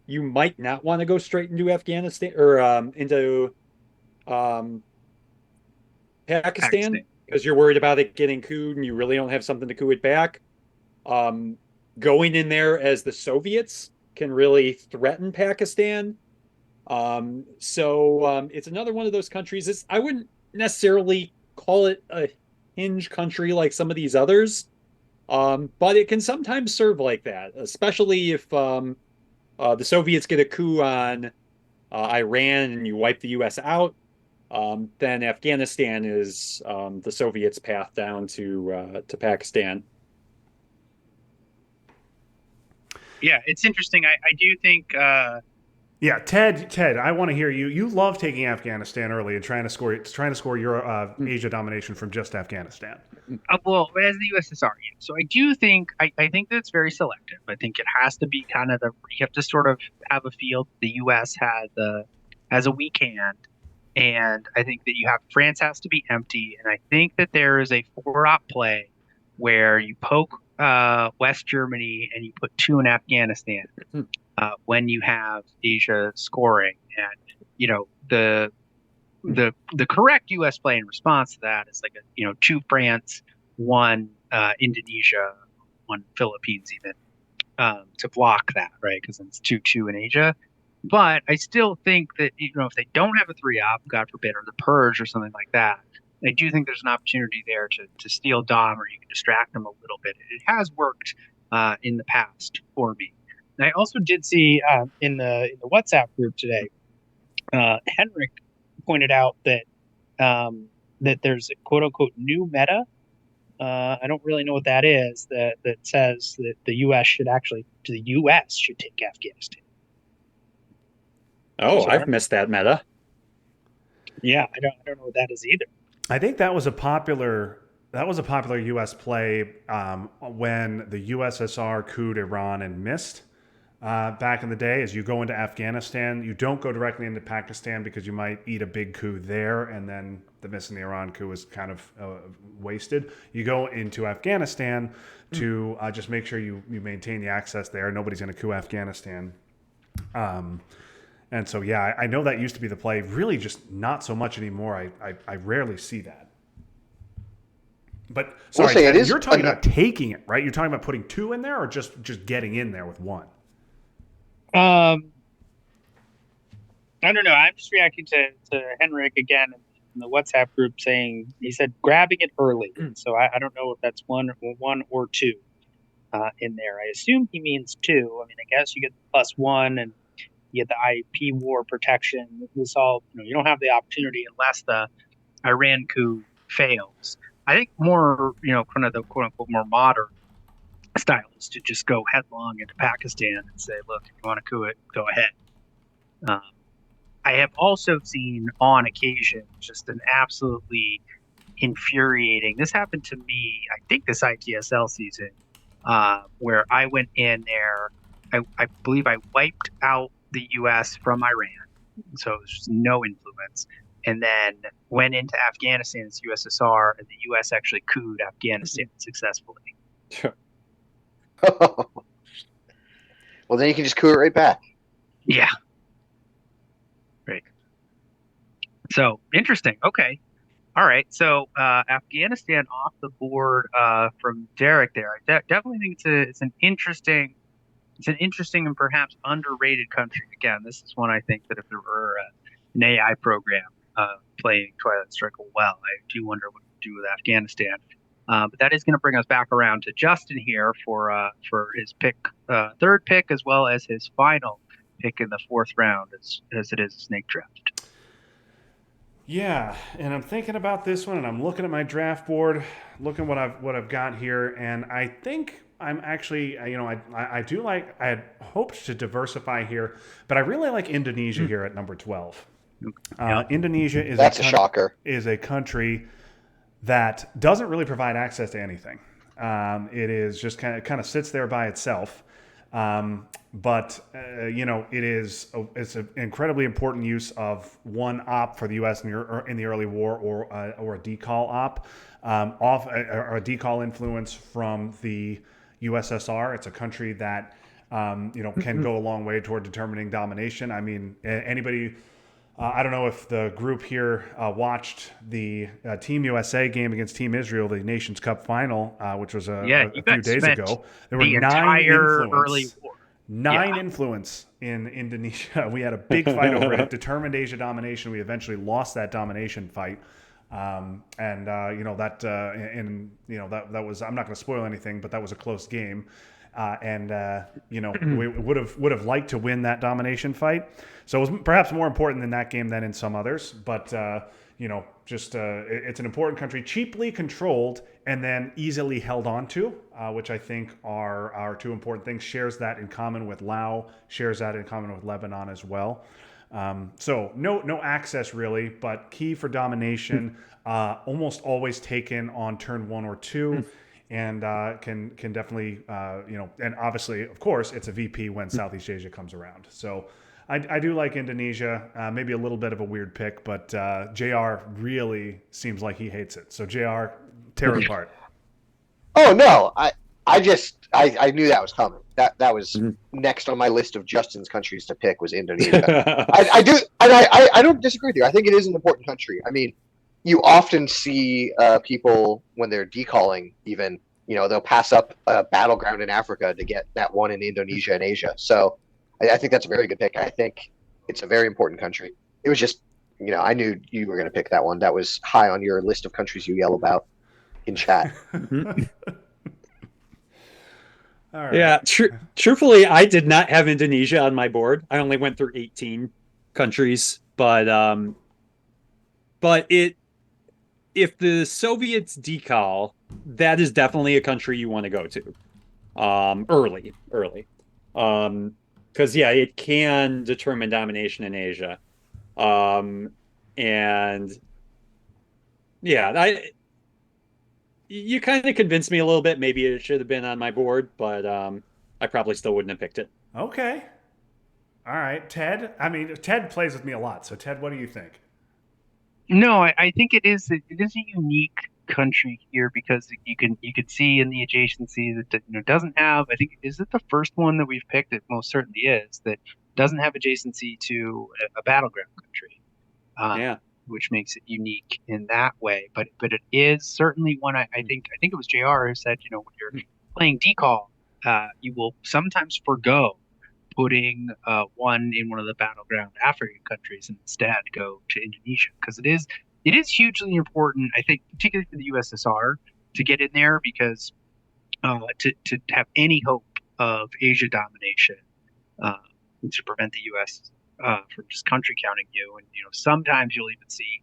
you might not want to go straight into Afghanistan or into Pakistan because you're worried about it getting cooed and you really don't have something to coo it back. Going in there as the Soviets can really threaten Pakistan. So it's another one of those countries. I wouldn't necessarily call it a hinge country like some of these others, but it can sometimes serve like that, especially if the Soviets get a coup on Iran and you wipe the U.S. out. Then Afghanistan is the Soviets' path down to Pakistan. Yeah, it's interesting. I do think. Yeah, Ted, I want to hear you. You love taking Afghanistan early and trying to score your Asia domination from just Afghanistan. Well, as the USSR, yeah. So I do think I think that's very selective. I think it has to be kind of you have to sort of have a feel the U.S. has a weak hand, and I think that France has to be empty, and I think that there is a 4-op play where you poke West Germany and you put 2 in Afghanistan. When you have Asia scoring, and the correct U.S. play in response to that is like 2 France, 1 Indonesia, 1 Philippines, even to block that, right? Because it's 2-2 in Asia. But I still think that if they don't have a 3-op, God forbid, or the Purge or something like that, I do think there's an opportunity there to steal Dom, or you can distract them a little bit. It has worked in the past for me. And I also did see in the WhatsApp group today, Henrik pointed out that that there's a quote unquote new meta. I don't really know what that is. That says that the U.S. should take Afghanistan. Oh, So I've missed that meta. Yeah, I don't know what that is either. I think that was a popular U.S. play when the USSR couped Iran and missed back in the day. As you go into Afghanistan, you don't go directly into Pakistan because you might eat a big coup there, and then the missing the Iran coup is kind of wasted. You go into Afghanistan to just make sure you maintain the access there. Nobody's going to coup Afghanistan. And so, yeah, I know that used to be the play. Really, just not so much anymore. I rarely see that. But sorry, Ted, you're talking about taking it, right? You're talking about putting 2 in there, or just getting in there with 1. I don't know. I'm just reacting to Henrik again in the WhatsApp group saying he said grabbing it early. So I don't know if that's one or 2 in there. I assume he means 2. I mean, I guess you get the +1 and you get the IP war protection. This all, you don't have the opportunity unless the Iran coup fails. I think more, kind of the quote unquote more modern style is to just go headlong into Pakistan and say, look, if you want to coup it, go ahead. I have also seen on occasion just an absolutely infuriating. This happened to me, I think this ITSL season, where I went in there. I believe I wiped out the U.S. from Iran, so there's just no influence, and then went into Afghanistan as USSR, and the U.S. actually couped Afghanistan successfully. Well, then you can just coup it right back. Yeah. Right. So interesting. Okay. All right. So Afghanistan off the board from Derek there. I definitely think it's an interesting and perhaps underrated country. Again, this is one I think that if there were an AI program playing Twilight Struggle well, I do wonder what it would do with Afghanistan. But that is going to bring us back around to Justin here for his pick, third pick, as well as his final pick in the 4th round, as it is a snake draft. Yeah, and I'm thinking about this one, and I'm looking at my draft board, looking what I've got here, and I think I'm actually, I do like. I had hoped to diversify here, but I really like Indonesia here at number 12. Indonesia is a shocker. Is a country that doesn't really provide access to anything. It is just kind of sits there by itself. But it's an incredibly important use of one op for the U.S. in the early war, or a decall op, or a decall influence from the USSR. It's a country that can go a long way toward determining domination. I mean, anybody. I don't know if the group here watched the Team USA game against Team Israel, the Nations Cup final, which was a few days ago. There were 9 early war. 9 influence in Indonesia. We had a big fight over it. Determined Asia domination. We eventually lost that domination fight. That was, I'm not going to spoil anything, but that was a close game. We would have liked to win that domination fight. So it was perhaps more important in that game than in some others. But it's an important country, cheaply controlled and then easily held on to, which I think are 2 important things. Shares that in common with Laos, shares that in common with Lebanon as well. So no access really, but key for domination, almost always taken on turn 1 or 2. And can definitely, and obviously, of course, it's a VP when Southeast Asia comes around. So I do like Indonesia, maybe a little bit of a weird pick, but JR really seems like he hates it. So JR, tear it apart. Oh, no. I knew that was coming. That was next on my list of Justin's countries to pick was Indonesia. I don't disagree with you. I think it is an important country. I mean, you often see people when they're decalling, even, they'll pass up a battleground in Africa to get that one in Indonesia and Asia. So I think that's a very good pick. I think it's a very important country. It was just, I knew you were going to pick that one. That was high on your list of countries you yell about in chat. All right. Yeah, truthfully, I did not have Indonesia on my board. I only went through 18 countries, but if the Soviets decal, that is definitely a country you want to go to. Early. Because yeah, it can determine domination in Asia. And yeah, you kind of convinced me a little bit. Maybe it should have been on my board, but I probably still wouldn't have picked it. Okay. All right, Ted. I mean, Ted plays with me a lot. So, Ted, what do you think? No, I think it is a unique country here because you could see in the adjacency that doesn't have. I think is it the first one that we've picked? It most certainly is that doesn't have adjacency to a battleground country, uh, Yeah. which makes it unique in that way. But it is certainly one. I think it was JR who said when you're playing decal, you will sometimes forgo putting one in one of the battleground African countries and instead go to Indonesia because it is hugely important. I think particularly for the USSR to get in there because to have any hope of Asia domination uh, to prevent the U.S. From just country counting you, and sometimes you'll even see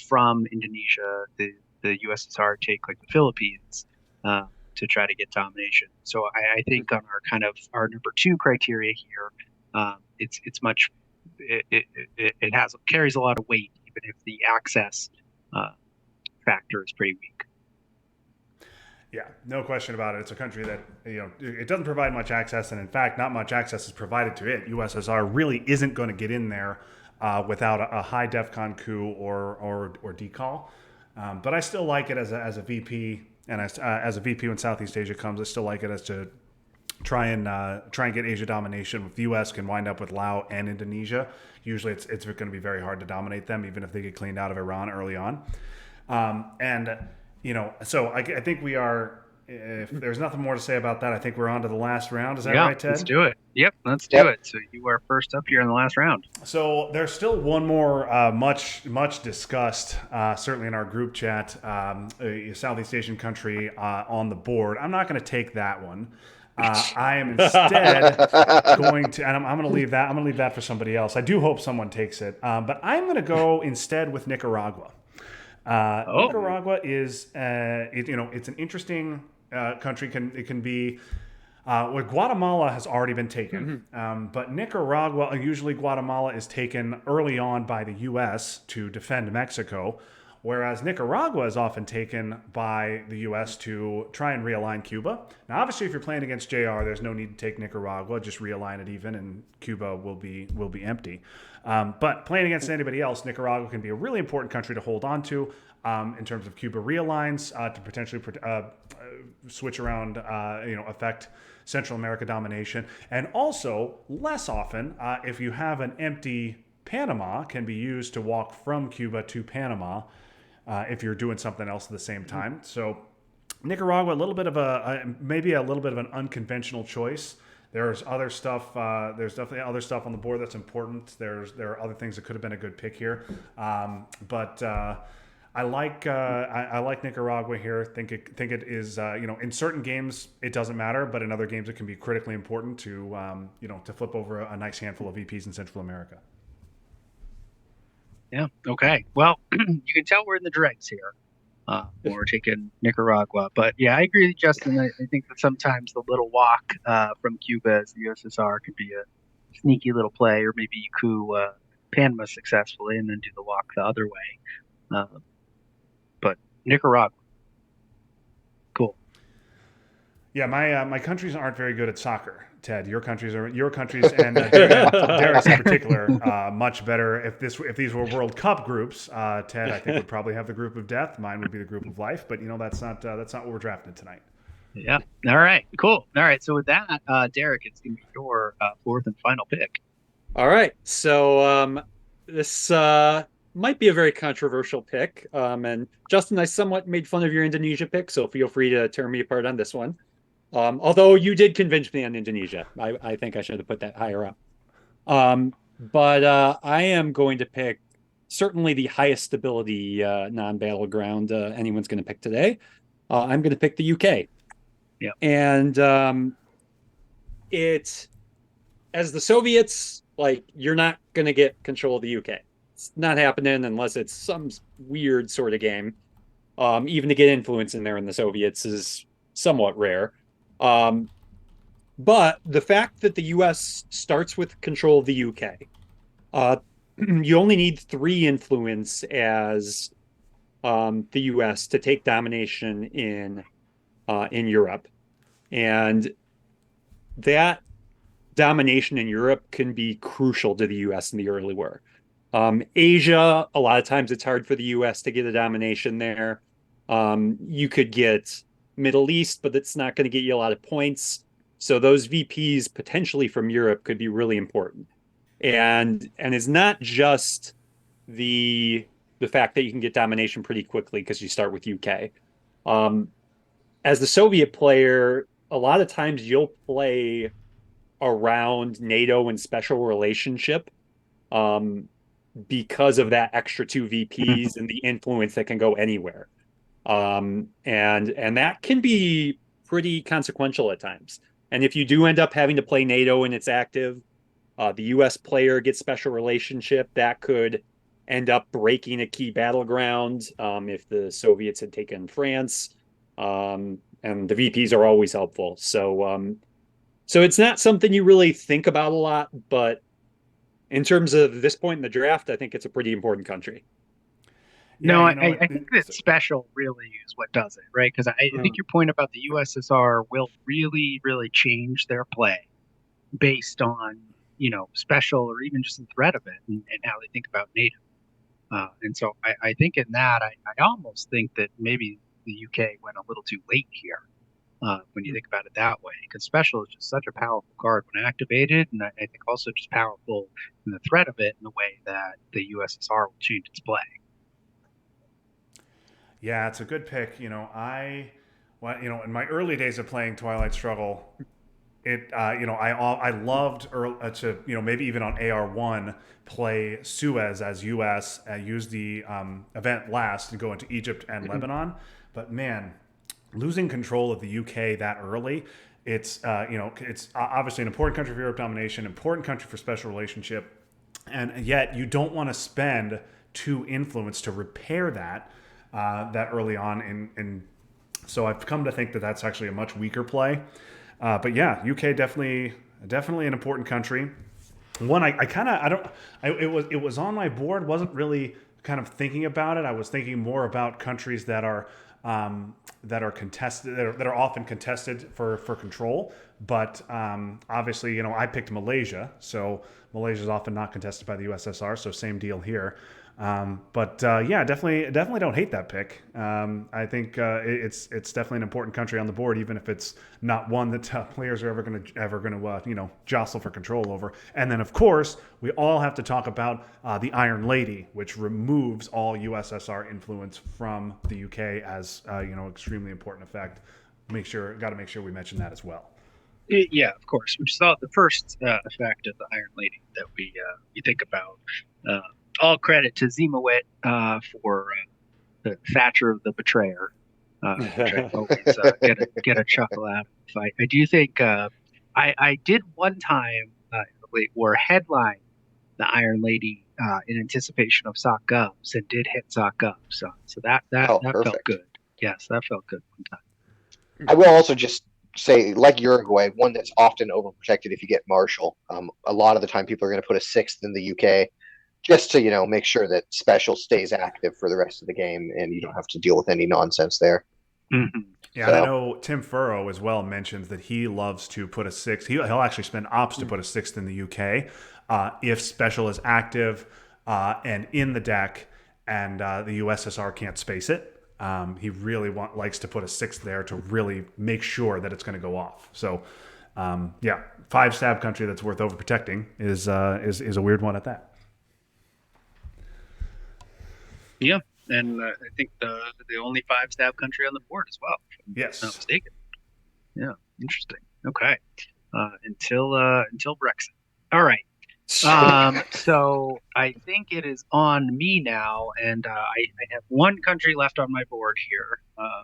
from Indonesia the USSR take like the Philippines. To try to get domination. So I think on our kind of our number two criteria here, it's much it has carries a lot of weight even if the access uh, factor is pretty weak. Yeah, no question about it. It's a country that it doesn't provide much access, and in fact, not much access is provided to it. USSR really isn't going to get in there without a high DEFCON coup or decal. But I still like it as a VP, and as a VP when Southeast Asia comes, I still like it as to try and get Asia domination. With the U.S. can wind up with Laos and Indonesia. Usually, it's going to be very hard to dominate them, even if they get cleaned out of Iran early on. So I think we are. If there's nothing more to say about that, I think we're on to the last round. Is that right, Ted? Let's do it. Yep, let's do it. So you are first up here in the last round. So there's still one more much discussed, certainly in our group chat, a Southeast Asian country on the board. I'm not going to take that one. I am instead going to, and I'm going to leave that. I'm going to leave that for somebody else. I do hope someone takes it, but I'm going to go instead with Nicaragua. Nicaragua is, it's an interesting country. It can be. Guatemala has already been taken, but Nicaragua, usually Guatemala is taken early on by the U.S. to defend Mexico, whereas Nicaragua is often taken by the U.S. to try and realign Cuba. Now, obviously, if you're playing against JR, there's no need to take Nicaragua. Just realign it even, and Cuba will be empty. But playing against anybody else, Nicaragua can be a really important country to hold on to in terms of Cuba realigns to potentially switch around, affect Central America domination. And also, less often, if you have an empty Panama, can be used to walk from Cuba to Panama if you're doing something else at the same time. So Nicaragua, a little bit of maybe a little bit of an unconventional choice. There's other stuff. There's definitely other stuff on the board that's important. There are other things that could have been a good pick here, but I like Nicaragua here. Think it is in certain games it doesn't matter, but in other games it can be critically important to to flip over a nice handful of VPs in Central America. Yeah. Okay. Well, you can tell we're in the dregs here. When we're taking Nicaragua, but yeah, I agree with Justin. I think that sometimes the little walk from Cuba as the USSR could be a sneaky little play, or maybe you coup Panama successfully and then do the walk the other way. But Nicaragua, cool. Yeah, my countries aren't very good at soccer, Ted. Your countries and Derek's in particular much better. If these were World Cup groups, Ted I think would probably have the group of death. Mine would be the group of life. But that's not what we're drafting tonight. Yeah. All right. Cool. All right. So with that, Derek, it's gonna be your fourth and final pick. All right. So this might be a very controversial pick. And Justin, I somewhat made fun of your Indonesia pick, so feel free to tear me apart on this one. Although you did convince me on Indonesia. I think I should have put that higher up. But I am going to pick certainly the highest stability non-battleground anyone's going to pick today. I'm going to pick the UK. Yeah. And it as the Soviets, like, you're not going to get control of the UK. It's not happening unless it's some weird sort of game. Even to get influence in there in the Soviets is somewhat rare. Um, but the fact that the US starts with control of the UK, you only need 3 influence as the US to take domination in Europe. And that domination in Europe can be crucial to the US in the early war. Asia, a lot of times it's hard for the US to get a domination there. You could get Middle East, but that's not going to get you a lot of points. So those VPs potentially from Europe could be really important. And it's not just the fact that you can get domination pretty quickly because you start with UK. As the Soviet player, a lot of times you'll play around NATO and special relationship because of that extra 2 VPs and the influence that can go anywhere. And that can be pretty consequential at times. And if you do end up having to play NATO and it's active, the US player gets special relationship, that could end up breaking a key battleground if the Soviets had taken France. And the VPs are always helpful. So it's not something you really think about a lot, but in terms of this point in the draft, I think it's a pretty important country. No, I think that special really is what does it, right? Because I think your point about the USSR will really, really change their play based on, special or even just the threat of it and how they think about NATO. And so I think in that, I almost think that maybe the UK went a little too late here when you think about it that way, because special is just such a powerful card when activated, and I think also just powerful in the threat of it in the way that the USSR will change its play. Yeah, it's a good pick. In my early days of playing Twilight Struggle, I loved to maybe even on AR1 play Suez as US, use the event last and go into Egypt and Lebanon. But man, losing control of the UK that early, it's obviously an important country for Europe domination, important country for special relationship, and yet you don't want to spend 2 influence to repair that early on, and so I've come to think that that's actually a much weaker play. But yeah, UK definitely an important country. One it was on my board, wasn't really kind of thinking about it. I was thinking more about countries that are contested, that are often contested for control. But obviously, I picked Malaysia, so Malaysia is often not contested by the USSR. So same deal here. But yeah, definitely don't hate that pick. I think it's definitely an important country on the board, even if it's not one that players are ever gonna jostle for control over. And then of course we all have to talk about the Iron Lady, which removes all USSR influence from the UK as extremely important effect. Got to make sure we mention that as well. Yeah, of course. Which is the first effect of the Iron Lady that we think about. All credit to Zimowit for the Thatcher the Betrayer, which I always get a chuckle out of. I do think I did one time or headline the Iron Lady in anticipation of Sock Gubs and did hit Sock Gubs. So that felt good. Yes, that felt good one time. I will also just say, like Uruguay, one that's often overprotected if you get Marshall. A lot of the time people are going to put a 6th in the UK just to, make sure that special stays active for the rest of the game and you don't have to deal with any nonsense there. Mm-hmm. Yeah, so. And I know Tim Furrow as well mentions that he loves to put a 6. He'll actually spend ops to put a 6th in the UK if special is active and in the deck and the USSR can't space it. He really likes to put a 6th there to really make sure that it's going to go off. So, yeah, 5 stab country that's worth overprotecting is a weird one at that. Yeah, and I think the only 5 stab country on the board as well. Yes, if I'm not mistaken. Yeah, interesting. Okay, until Brexit. All right. So I think it is on me now, and I have one country left on my board here.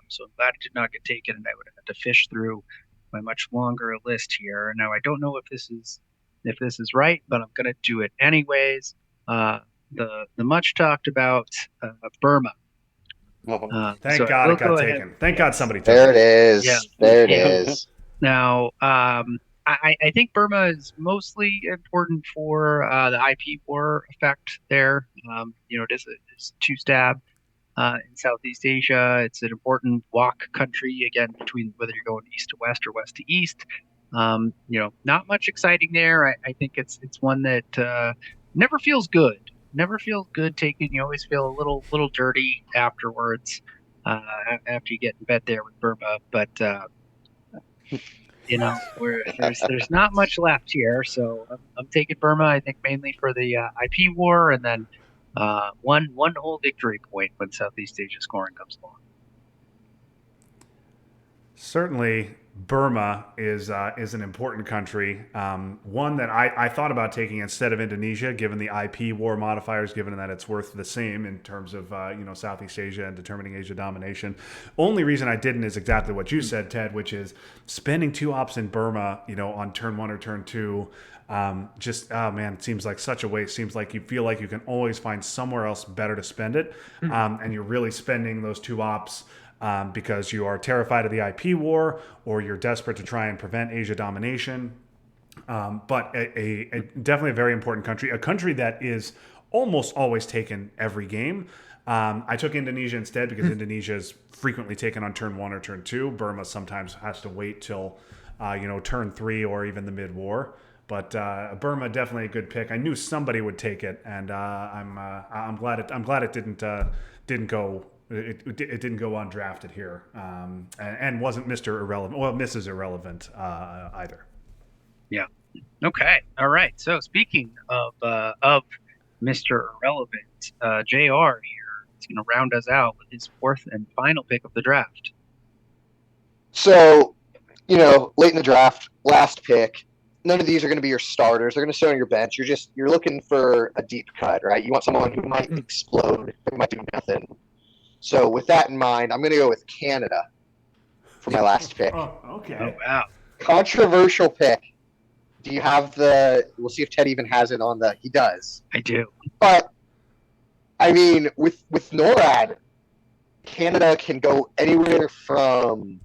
So I'm glad it did not get taken, and I would have had to fish through much longer list here. Now I don't know if this is right, but I'm gonna do it anyways. The much talked about Burma. Thank So I God will it got go ahead. taken. Thank God somebody took There it it. is. Yeah. There it Yeah. is. Now, I think Burma is mostly important for the IP war effect there. It's a two-stab in Southeast Asia. It's an important walk country, again, between whether you're going east to west or west to east. Not much exciting there. I think it's one that never feels good. Never feels good taking. You always feel a little dirty afterwards after you get in bed there with Burma. But where there's not much left here, so I'm taking Burma. I think mainly for the IP war, and then one whole victory point when Southeast Asia scoring comes along. Certainly, Burma is an important country. One that I thought about taking instead of Indonesia, given the IP war modifiers, given that it's worth the same in terms of Southeast Asia and determining Asia domination. Only reason I didn't is exactly what you said, Ted, which is spending 2 ops in Burma, on turn 1 or turn 2. It seems like such a waste. Seems like you feel like you can always find somewhere else better to spend it, and you're really spending those 2 ops. Because you are terrified of the IP war or you're desperate to try and prevent Asia domination. But definitely a very important country, a country that is almost always taken every game. I took Indonesia instead because Indonesia is frequently taken on turn 1 or turn 2. Burma sometimes has to wait till, turn 3 or even the mid-war. But Burma definitely a good pick. I knew somebody would take it, and I'm glad it didn't go. It didn't go undrafted here, and wasn't Mr. Irrelevant. Well, Mrs. Irrelevant either. Yeah. Okay. All right. So speaking of Mr. Irrelevant, JR here is going to round us out with his 4th and final pick of the draft. So, late in the draft, last pick. None of these are going to be your starters. They're going to sit on your bench. You're looking for a deep cut, right? You want someone who might explode, who might do nothing. So with that in mind, I'm going to go with Canada for my last pick. Oh, okay. Oh, wow. Controversial pick. Do you have we'll see if Ted even has it on he does. I do. But, I mean, with NORAD, Canada can go anywhere from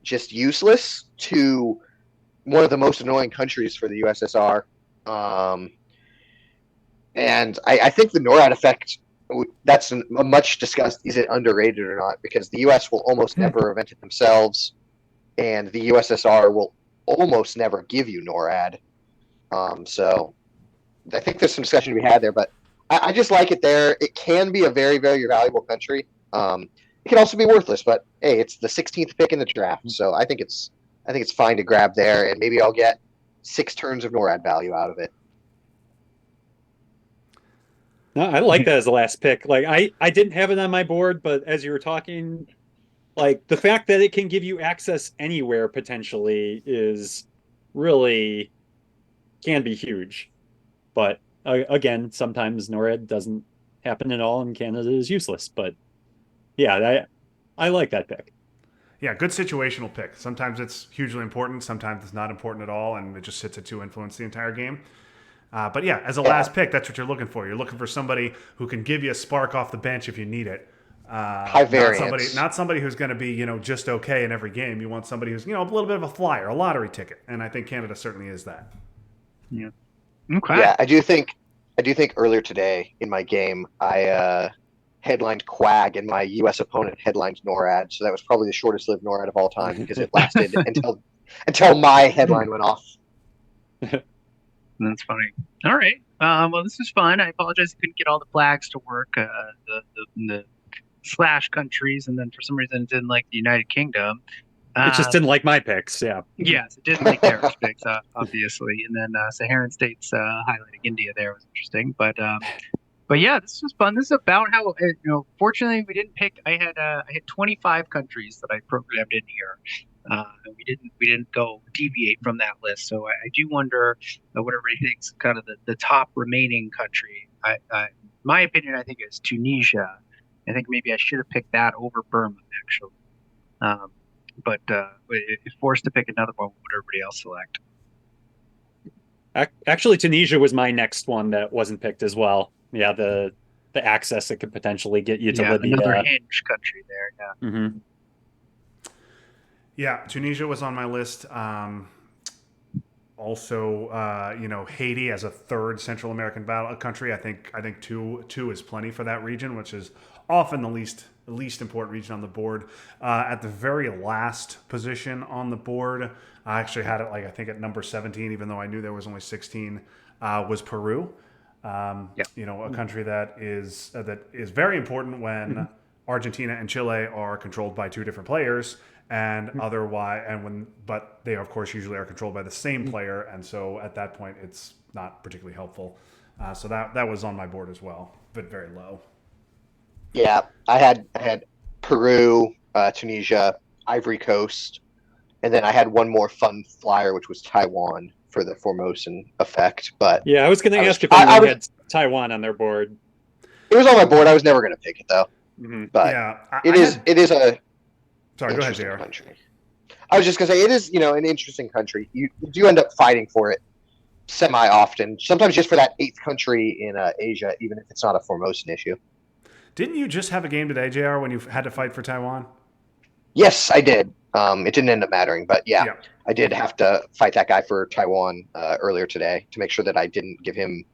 just useless to one of the most annoying countries for the USSR. And I think the NORAD effect, that's a much discussed, is it underrated or not? Because the U.S. will almost never event it themselves, and the USSR will almost never give you NORAD. So I think there's some discussion to be had there, but I just like it there. It can be a very, very valuable country. It can also be worthless, but hey, it's the 16th pick in the draft, so I think it's fine to grab there, and maybe I'll get 6 turns of NORAD value out of it. No, I like that as the last pick. Like I didn't have it on my board, but as you were talking, like the fact that it can give you access anywhere potentially is really can be huge. But again, sometimes NORAD doesn't happen at all and Canada is useless. But yeah, I like that pick. Yeah, good situational pick. Sometimes it's hugely important, sometimes it's not important at all, and it just sits to influence the entire game. But yeah, as a last pick, that's what you're looking for. You're looking for somebody who can give you a spark off the bench if you need it. High variance. Not somebody who's going to be, just okay in every game. You want somebody who's, a little bit of a flyer, a lottery ticket. And I think Canada certainly is that. Yeah. Okay. Yeah, I do think earlier today in my game, I headlined Quag and my U.S. opponent headlined NORAD. So that was probably the shortest lived NORAD of all time because it lasted until my headline went off. That's funny. All right. Well, this was fun. I apologize I couldn't get all the flags to work. The slash countries, and then for some reason it didn't like the United Kingdom. It just didn't like my picks. Yeah. Yes, it didn't like Derek's picks, obviously, and then Saharan states highlighting India there was interesting. But yeah, this was fun. This is about how Fortunately, we didn't pick. I had 25 countries that I programmed in here. We didn't go deviate from that list. So I do wonder what everybody thinks kind of the top remaining country. My opinion, I think, is Tunisia. I think maybe I should have picked that over Burma, actually. but if forced to pick another one, what would everybody else select? Actually, Tunisia was my next one that wasn't picked as well. Yeah, the access that could potentially get you to Yeah, another Libya. hinge country there. Yeah. Hmm. Yeah, Tunisia was on my list. Also, Haiti as a third Central American battle country. I think two is plenty for that region, which is often the least important region on the board. At the very last position on the board, I actually had it I think at number 17, even though I knew there was only 16. Was Peru. Yeah. A country that is very important when Argentina and Chile are controlled by two different players, and otherwise, but they of course usually are controlled by the same player, and so at that point it's not particularly helpful. So that was on my board as well, but very low. Yeah, I had Peru, Tunisia, Ivory Coast, and then I had one more fun flyer, which was Taiwan for the Formosan effect. But Yeah, I was going to I was ask if I anyone was had Taiwan on their board. it was on my board. I was never going to pick it though. Hmm. But Yeah, it is a sorry. Go ahead, interesting JR. country. I was just gonna say it is an interesting country. You do end up fighting for it semi often. Sometimes just for that eighth country in Asia, even if it's not a Formosan issue. Didn't you just have a game today, JR, when you had to fight for Taiwan? Yes, I did. It didn't end up mattering, but yeah, Yeah. I did have to fight that guy for Taiwan earlier today to make sure that I didn't give him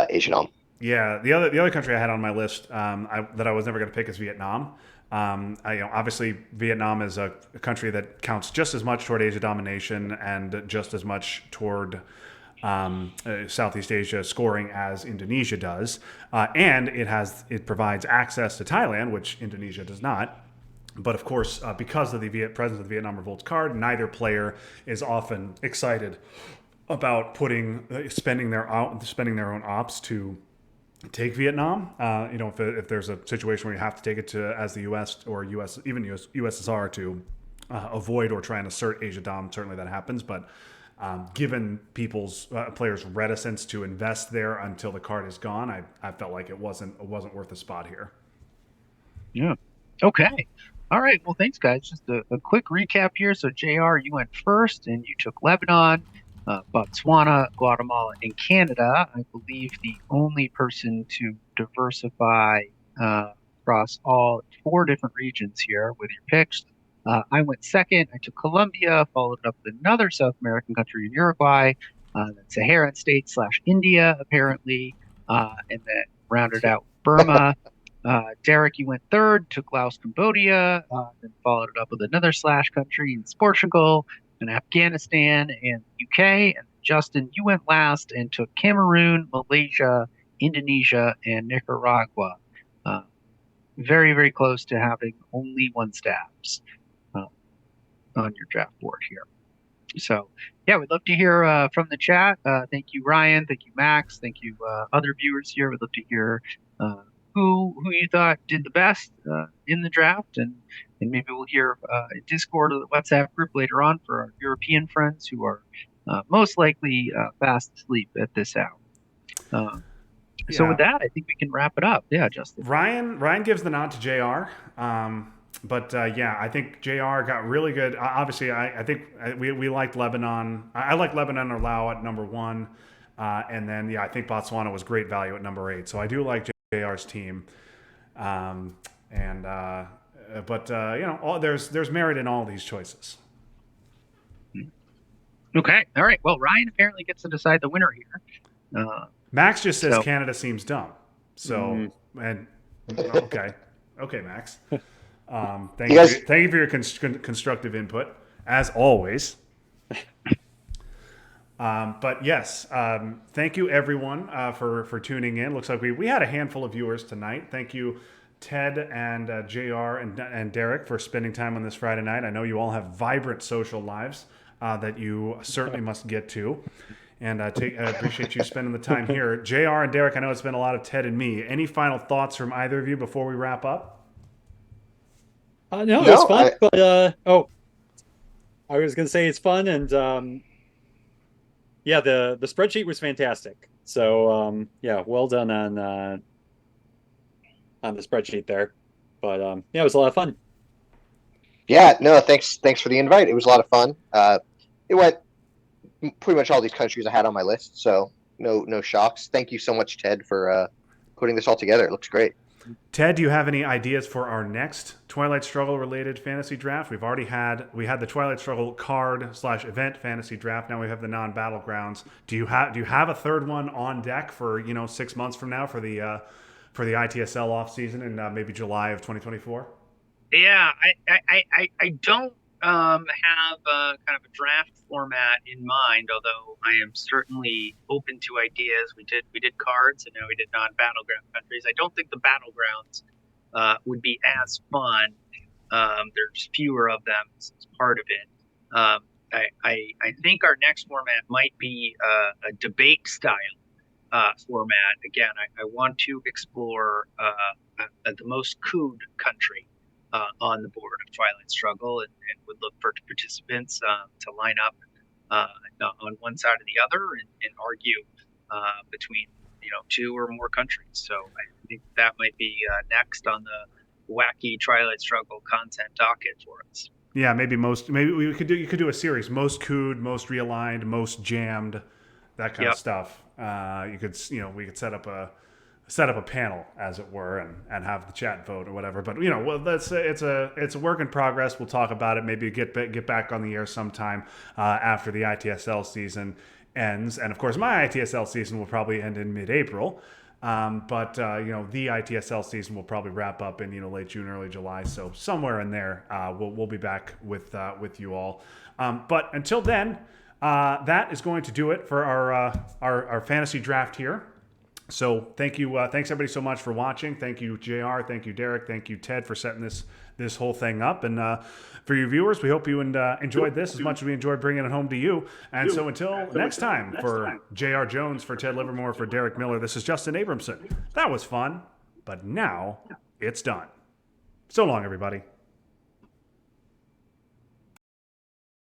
Asian Om. Yeah, the other country I had on my list that I was never going to pick is Vietnam. Obviously Vietnam is a country that counts just as much toward Asia domination and just as much toward Southeast Asia scoring as Indonesia does, and it provides access to Thailand, which Indonesia does not. But of course, because of the presence of the Vietnam Revolt's card, neither player is often excited about spending their own ops to take Vietnam. If there's a situation where you have to take it to as the U.S. or even USSR to avoid or try and assert Asia Dom, certainly that happens. But given players' reticence to invest there until the card is gone, I felt like it wasn't worth a spot here. Yeah. Okay. All right. Well, thanks, guys. Just a quick recap here. So, JR, you went first, and you took Lebanon, Botswana, Guatemala, and Canada. I believe the only person to diversify across all four different regions here with your picks. I went second. I took Colombia, followed up with another South American country in Uruguay, the Saharan state / India, apparently, and then rounded out Burma. Derek, you went third, took Laos, Cambodia, then followed it up with another / country in Portugal, and Afghanistan and UK. And Justin, you went last and took Cameroon, Malaysia, Indonesia, and Nicaragua. Very, very close to having only one stabs on your draft board here. So, yeah, we'd love to hear from the chat. Thank you, Ryan. Thank you, Max. Thank you, other viewers here. We'd love to hear who you thought did the best in the draft, and maybe we'll hear in Discord or the WhatsApp group later on for our European friends who are most likely fast asleep at this hour. So with that, I think we can wrap it up. Yeah, Justin. Ryan gives the nod to JR. But I think JR got really good. Obviously, I think we liked Lebanon. I like Lebanon or Laos at number 1. And then, I think Botswana was great value at number 8. So I do like JR's team. There's merit in all these choices. Okay. All right. Well, Ryan apparently gets to decide the winner here. Max just says Canada seems dumb. So, okay, Max. Thank you for your constructive input, as always. But yes, thank you everyone for tuning in. Looks like we had a handful of viewers tonight. Thank you, Ted and JR and Derek, for spending time on this Friday night. I know you all have vibrant social lives that you certainly must get to. And I appreciate you spending the time here. JR and Derek, I know it's been a lot of Ted and me. Any final thoughts from either of you before we wrap up? No, it was fun. I was going to say it's fun. And the spreadsheet was fantastic. So, well done on the spreadsheet there. But, it was a lot of fun. Yeah, no, thanks for the invite. It was a lot of fun. It went pretty much all these countries I had on my list, so no shocks. Thank you so much, Ted, for putting this all together. It looks great. Ted, do you have any ideas for our next Twilight Struggle related fantasy draft? We had the Twilight Struggle card / event fantasy draft. Now we have the non-battlegrounds. Do you have a third one on deck for 6 months from now for the ITSL off season in maybe July of 2024? Yeah, I don't have kind of a draft format in mind, although I am certainly open to ideas. We did cards, and now we did non-battleground countries. I don't think the battlegrounds would be as fun. There's fewer of them as part of it. I think our next format might be a debate style format. Again, I want to explore the most cooed country on the board of Twilight Struggle, and would look for participants to line up on one side or the other and argue between two or more countries. So I think that might be next on the wacky Twilight Struggle content docket for us. Yeah, maybe you could do a series: most cooed, most realigned, most jammed, that kind of stuff. We could set up a panel, as it were, and have the chat vote or whatever. But it's a work in progress. We'll talk about it. Maybe get back on the air sometime after the ITSL season ends. And of course, my ITSL season will probably end in mid-April. But the ITSL season will probably wrap up in late June, early July. So somewhere in there, we'll be back with you all. But until then, that is going to do it for our fantasy draft here. So thanks everybody so much for watching. Thank you, JR. Thank you, Derek. Thank you, Ted, for setting this whole thing up. And for your viewers, we hope you enjoyed this as much as we enjoyed bringing it home to you. And so until next time, for JR Jones, for Ted Livermore, for Derek Miller, this is Justin Abramson. That was fun, but now it's done. So long, everybody.